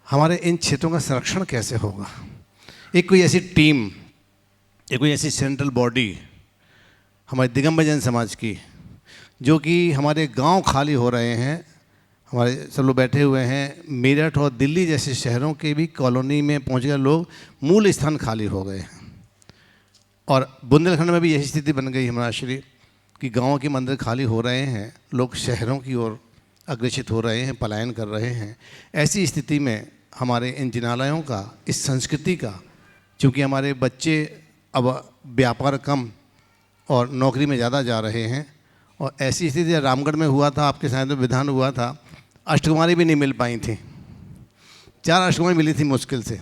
हमारे इन क्षेत्रों का संरक्षण कैसे होगा? एक कोई ऐसी टीम, एक कोई ऐसी सेंट्रल बॉडी हमारे दिगंबर जैन समाज की, जो कि हमारे गांव खाली हो रहे हैं, हमारे सब लोग बैठे हुए हैं, मेरठ और दिल्ली जैसे शहरों के भी कॉलोनी में पहुँच गए लोग, मूल स्थान खाली हो गए हैं। और बुंदेलखंड में भी यही स्थिति बन गई हमारा श्री कि गाँव के मंदिर खाली हो रहे हैं, लोग शहरों की ओर अग्रसित हो रहे हैं, पलायन कर रहे हैं। ऐसी स्थिति में हमारे इन जिनालयों का, इस संस्कृति का, चूँकि हमारे बच्चे अब व्यापार कम और नौकरी में ज़्यादा जा रहे हैं। और ऐसी स्थिति रामगढ़ में हुआ था, आपके साथ में विधान हुआ था, अष्टकुमारी भी नहीं मिल पाई थी, 4 अष्टकुमारी मिली थी मुश्किल से।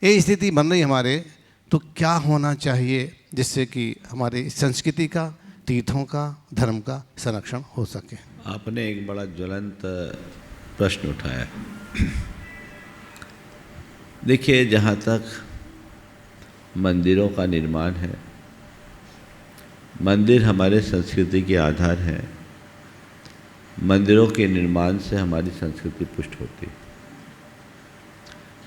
ये स्थिति बन रही हमारे, तो क्या होना चाहिए जिससे कि हमारी संस्कृति का, तीर्थों का, धर्म का संरक्षण हो सके? आपने एक बड़ा ज्वलंत प्रश्न उठाया। देखिए, जहाँ तक मंदिरों का निर्माण है, मंदिर हमारे संस्कृति के आधार हैं। मंदिरों के निर्माण से हमारी संस्कृति पुष्ट होती है।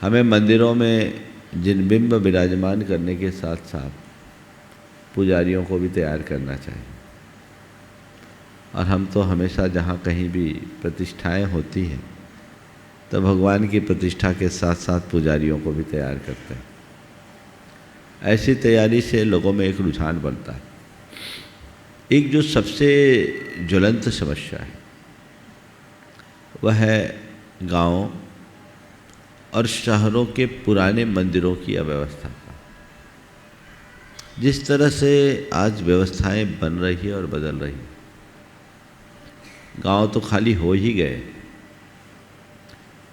हमें मंदिरों में जिन बिंब विराजमान करने के साथ साथ पुजारियों को भी तैयार करना चाहिए। और हम तो हमेशा जहाँ कहीं भी प्रतिष्ठाएं होती हैं तो भगवान की प्रतिष्ठा के साथ साथ पुजारियों को भी तैयार करते हैं। ऐसी तैयारी से लोगों में एक रुझान बनता है। एक जो सबसे ज्वलंत समस्या है वह है गाँव और शहरों के पुराने मंदिरों की अव्यवस्था का। जिस तरह से आज व्यवस्थाएं बन रही है और बदल रही है, गांव तो खाली हो ही गए,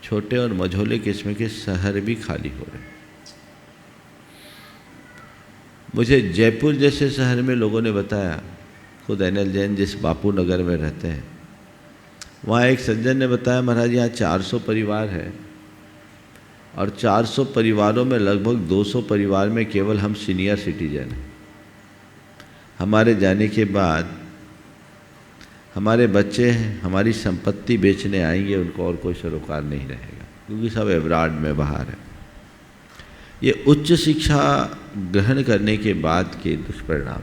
छोटे और मझोले किस्म के शहर भी खाली हो रहे। मुझे जयपुर जैसे शहर में लोगों ने बताया, खुद एनएल जैन जिस बापू नगर में रहते हैं, वहाँ एक सज्जन ने बताया, महाराज यहाँ 400 परिवार है और 400 परिवारों में लगभग 200 परिवार में केवल हम सीनियर सिटीजन हैं। हमारे जाने के बाद हमारे बच्चे हमारी संपत्ति बेचने आएंगे, उनको और कोई सरोकार नहीं रहेगा, क्योंकि सब एब्राड में बाहर है। ये उच्च शिक्षा ग्रहण करने के बाद के दुष्परिणाम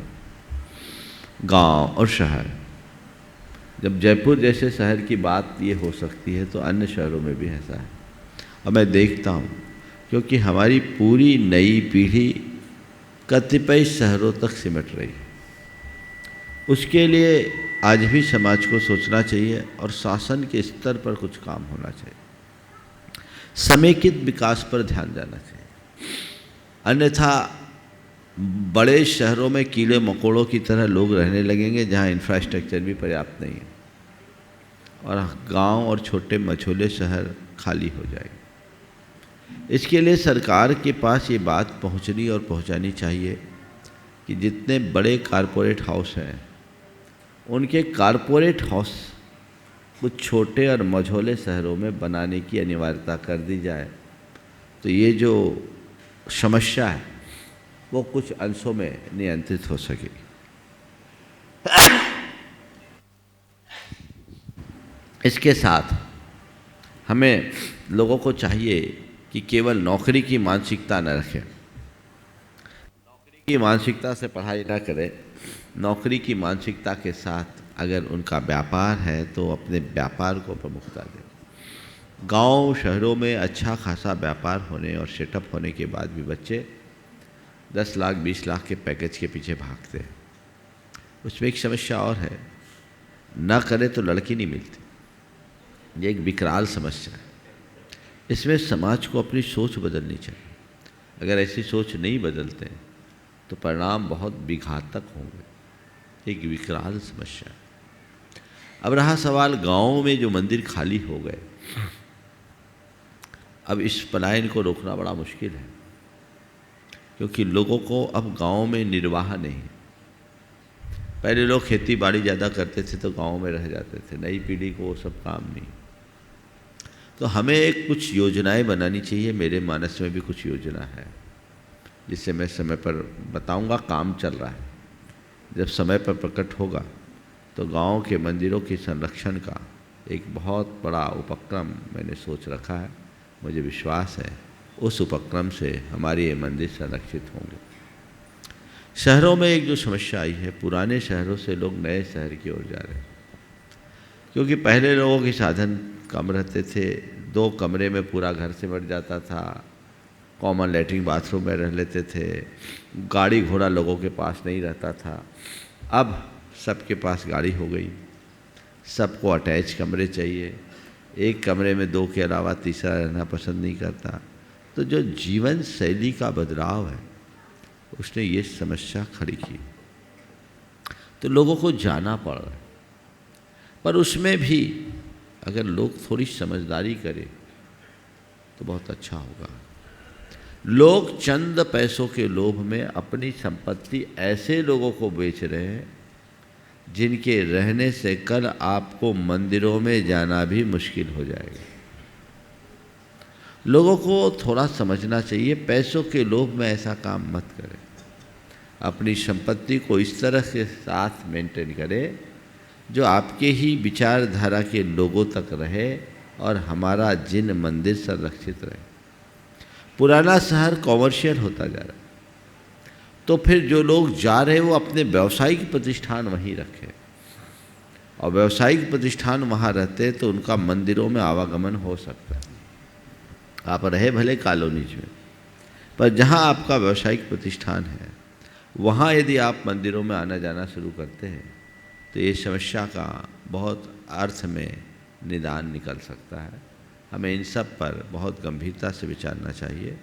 गांव और शहर। जब जयपुर जैसे शहर की बात ये हो सकती है तो अन्य शहरों में भी ऐसा है। और मैं देखता हूँ, क्योंकि हमारी पूरी नई पीढ़ी कतिपय शहरों तक सिमट रही है। उसके लिए आज भी समाज को सोचना चाहिए और शासन के स्तर पर कुछ काम होना चाहिए। समेकित विकास पर ध्यान जाना चाहिए। अन्यथा बड़े शहरों में कीड़े मकोड़ों की तरह लोग रहने लगेंगे, जहाँ इंफ्रास्ट्रक्चर भी पर्याप्त नहीं है, और गांव और छोटे मझोले शहर खाली हो जाएंगे। इसके लिए सरकार के पास ये बात पहुंचनी और पहुंचानी चाहिए कि जितने बड़े कारपोरेट हाउस हैं, उनके कारपोरेट हाउस कुछ छोटे और मझोले शहरों में बनाने की अनिवार्यता कर दी जाए, तो ये जो समस्या है वो कुछ अंशों में नियंत्रित हो सकेगी। इसके साथ हमें लोगों को चाहिए कि केवल नौकरी की मानसिकता न रखें, नौकरी की मानसिकता से पढ़ाई न करें। नौकरी की मानसिकता के साथ अगर उनका व्यापार है तो अपने व्यापार को प्रमुखता दें। गांव शहरों में अच्छा खासा व्यापार होने और सेटअप होने के बाद भी बच्चे 10 लाख 20 लाख के पैकेज के पीछे भागते हैं। उसमें एक समस्या और है, ना करे तो लड़की नहीं मिलती। ये एक विकराल समस्या है। इसमें समाज को अपनी सोच बदलनी चाहिए। अगर ऐसी सोच नहीं बदलते तो परिणाम बहुत विघातक होंगे। एक विकराल समस्या है। अब रहा सवाल गाँव में जो मंदिर खाली हो गए, अब इस पलायन को रोकना बड़ा मुश्किल है, क्योंकि लोगों को अब गाँव में निर्वाह नहीं। पहले लोग खेती बाड़ी ज़्यादा करते थे तो गाँव में रह जाते थे, नई पीढ़ी को वो सब काम नहीं। तो हमें एक कुछ योजनाएं बनानी चाहिए। मेरे मानस में भी कुछ योजना है जिससे मैं समय पर बताऊंगा, काम चल रहा है। जब समय पर प्रकट होगा तो गाँव के मंदिरों के संरक्षण का एक बहुत बड़ा उपक्रम मैंने सोच रखा है। मुझे विश्वास है उस उपक्रम से हमारे ये मंदिर संरक्षित होंगे। शहरों में एक जो समस्या आई है, पुराने शहरों से लोग नए शहर की ओर जा रहे हैं, क्योंकि पहले लोगों के साधन कम रहते थे। 2 कमरे में पूरा घर सिमट जाता था, कॉमन लैट्रिन बाथरूम में रह लेते थे, गाड़ी घोड़ा लोगों के पास नहीं रहता था। अब सबके पास गाड़ी हो गई, सबको अटैच कमरे चाहिए, एक कमरे में 2 के अलावा तीसरा रहना पसंद नहीं करता। तो जो जीवन शैली का बदलाव है उसने ये समस्या खड़ी की, तो लोगों को जाना पड़ रहा है। पर उसमें भी अगर लोग थोड़ी समझदारी करें तो बहुत अच्छा होगा। लोग चंद पैसों के लोभ में अपनी संपत्ति ऐसे लोगों को बेच रहे हैं जिनके रहने से कल आपको मंदिरों में जाना भी मुश्किल हो जाएगा। लोगों को थोड़ा समझना चाहिए, पैसों के लोभ में ऐसा काम मत करें। अपनी संपत्ति को इस तरह के साथ मेंटेन करें जो आपके ही विचारधारा के लोगों तक रहे और हमारा जिन मंदिर संरक्षित रहे। पुराना शहर कॉमर्शियल होता जा रहा है, तो फिर जो लोग जा रहे हैं वो अपने व्यावसायिक प्रतिष्ठान वहीं रखें, और व्यावसायिक प्रतिष्ठान वहाँ रहते हैं तो उनका मंदिरों में आवागमन हो सकता है। आप रहे भले कॉलोनीज में, पर जहाँ आपका व्यावसायिक प्रतिष्ठान है वहाँ यदि आप मंदिरों में आना जाना शुरू करते हैं तो ये समस्या का बहुत अर्थ में निदान निकल सकता है। हमें इन सब पर बहुत गंभीरता से विचारना चाहिए।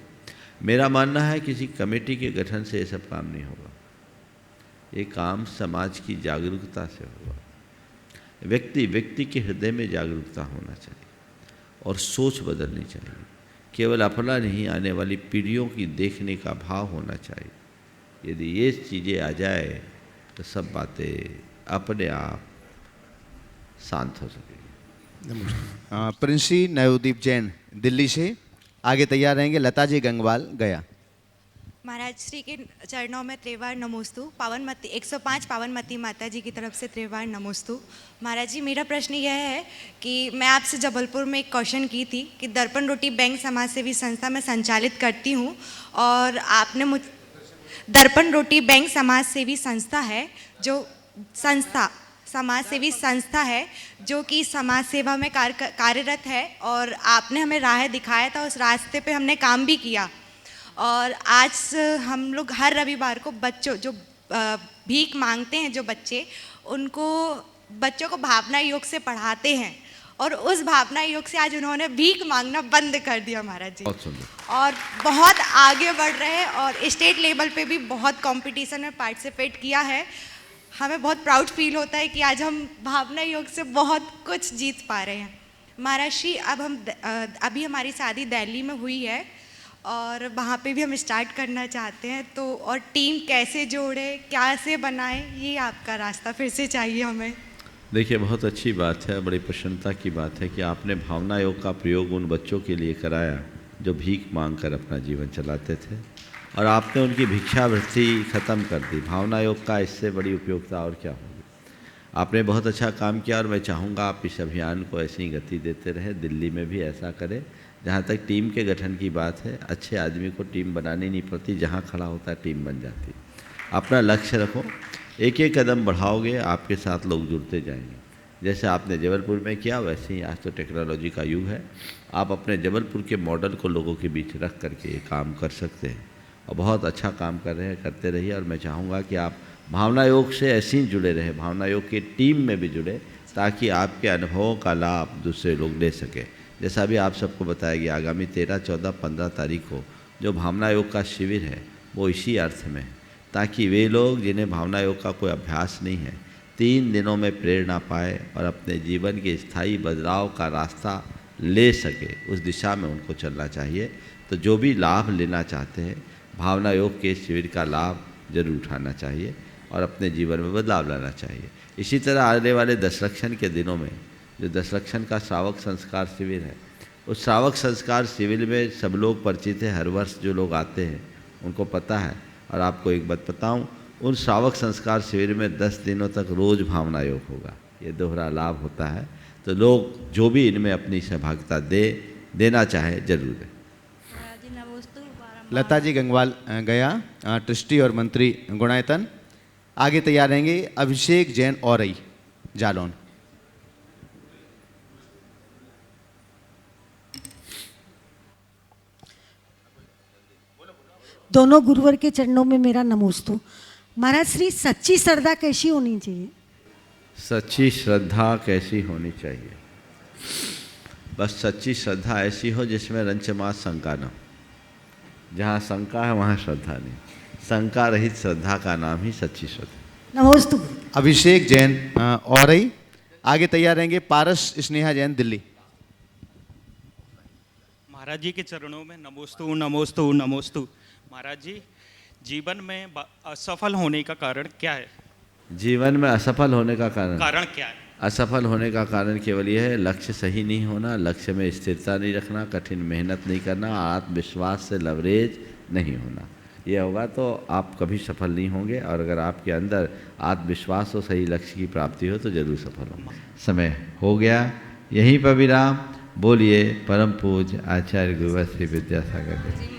मेरा मानना है किसी कमेटी के गठन से ये सब काम नहीं होगा, ये काम समाज की जागरूकता से होगा। व्यक्ति के हृदय में जागरूकता होना चाहिए और सोच बदलनी चाहिए। केवल अपना नहीं, आने वाली पीढ़ियों की देखने का भाव होना चाहिए। यदि ये चीज़ें आ जाए तो सब बातें अपने आप शांत हो सकेगी। नमस्कार। प्रिंस जी नवदीप जैन दिल्ली से आगे तैयार रहेंगे। लता जी गंगवाल गया। महाराज श्री के चरणों में त्रिवार नमोस्तु। पावनमती 105 पावनमती माता जी की तरफ से त्रिवार नमोस्तु। महाराज जी, मेरा प्रश्न यह है कि मैं आपसे जबलपुर में एक क्वेश्चन की थी कि दर्पण रोटी बैंक समाज सेवी संस्था में संचालित करती हूँ, और आपने मुझ दर्पण रोटी बैंक समाज सेवी संस्था है जो समाज सेवी संस्था है जो कि समाज सेवा में कार्यरत है, और आपने हमें राह दिखाया था, उस रास्ते पे हमने काम भी किया। और आज हम लोग हर रविवार को बच्चों जो भीख मांगते हैं, जो बच्चे, उनको बच्चों को भावना योग से पढ़ाते हैं, और उस भावना योग से आज उन्होंने भीख मांगना बंद कर दिया महाराज जी, और बहुत आगे बढ़ रहे हैं, और स्टेट लेवल पे भी बहुत कंपटीशन में पार्टिसिपेट किया है। हमें बहुत प्राउड फील होता है कि आज हम भावना योग से बहुत कुछ जीत पा रहे हैं। महाराज श्री, अभी हमारी शादी दिल्ली में हुई है, और वहाँ पे भी हम स्टार्ट करना चाहते हैं, तो और टीम कैसे जोड़े, कैसे बनाए, ये आपका रास्ता फिर से चाहिए हमें। देखिए, बहुत अच्छी बात है, बड़ी प्रसन्नता की बात है कि आपने भावना योग का प्रयोग उन बच्चों के लिए कराया जो भीख मांग कर अपना जीवन चलाते थे, और आपने उनकी भिक्षावृत्ति ख़त्म कर दी। भावना योग का इससे बड़ी उपयोगिता और क्या होगी। आपने बहुत अच्छा काम किया, और मैं चाहूँगा आप इस अभियान को ऐसी ही गति देते रहें, दिल्ली में भी ऐसा करें। जहाँ तक टीम के गठन की बात है, अच्छे आदमी को टीम बनानी नहीं पड़ती, जहाँ खड़ा होता है टीम बन जाती। अपना लक्ष्य रखो, एक एक कदम बढ़ाओगे, आपके साथ लोग जुड़ते जाएंगे। जैसे आपने जबलपुर में किया, वैसे ही आज तो टेक्नोलॉजी का युग है, आप अपने जबलपुर के मॉडल को लोगों के बीच रख करके ये काम कर सकते हैं, और बहुत अच्छा काम कर रहे हैं, करते रहिए। और मैं चाहूँगा कि आप भावना योग से ऐसे ही जुड़े रहे, भावना योग की टीम में भी जुड़े, ताकि आपके अनुभवों का लाभ दूसरे लोग ले सकें। जैसा भी आप सबको बताया गया, आगामी 13, 14, 15 तारीख को जो भावना योग का शिविर है वो इसी अर्थ में है, ताकि वे लोग जिन्हें भावना योग का कोई अभ्यास नहीं है 3 दिनों में प्रेरणा पाए और अपने जीवन के स्थायी बदलाव का रास्ता ले सके। उस दिशा में उनको चलना चाहिए। तो जो भी लाभ लेना चाहते हैं, भावना योग के शिविर का लाभ जरूर उठाना चाहिए और अपने जीवन में बदलाव लाना चाहिए। इसी तरह आने वाले दशलक्षण के दिनों में जो दशलक्षण का श्रावक संस्कार शिविर है, उस श्रावक संस्कार शिविर में सब लोग परिचित हैं। हर वर्ष जो लोग आते हैं उनको पता है। और आपको एक बात बताऊं, उन श्रावक संस्कार शिविर में 10 दिनों तक रोज़ भावना योग होगा। ये दोहरा लाभ होता है। तो लोग जो भी इनमें अपनी सहभागिता देना चाहे जरूर दें। लता जी गंगवाल गया, ट्रस्टी और मंत्री गुणायतन। आगे तैयार रहेंगे अभिषेक जैन औरई जालौन। दोनों गुरुवर के चरणों में मेरा नमोस्तु। महाराज श्री, सच्ची श्रद्धा कैसी होनी चाहिए? सच्ची श्रद्धा कैसी होनी चाहिए? बस सच्ची श्रद्धा ऐसी हो जिसमें रंचमात शंका न हो। जहाँ शंका है वहाँ श्रद्धा नहीं। शंका रहित श्रद्धा का नाम ही सच्ची श्रद्धा। नमोस्तु। अभिषेक जैन और ही आगे तैयार रहेंगे। पारस स्नेहा जैन, दिल्ली। महाराज जी के चरणों में नमोस्तु नमोस्तु नमोस्तु। महाराज जी, जीवन में असफल होने का कारण क्या है? जीवन में असफल होने का कारण क्या है? असफल होने का कारण केवल यह है, लक्ष्य सही नहीं होना, लक्ष्य में स्थिरता नहीं रखना, कठिन मेहनत नहीं करना, आत्मविश्वास से लवरेज नहीं होना। यह होगा तो आप कभी सफल नहीं होंगे, और अगर आपके अंदर आत्मविश्वास हो, सही लक्ष्य की प्राप्ति हो, तो जरूर सफल होंगे। समय हो गया, यहीं पर विराम। बोलिए परम पूज्य आचार्य गुरुवर श्री विद्यासागर जी।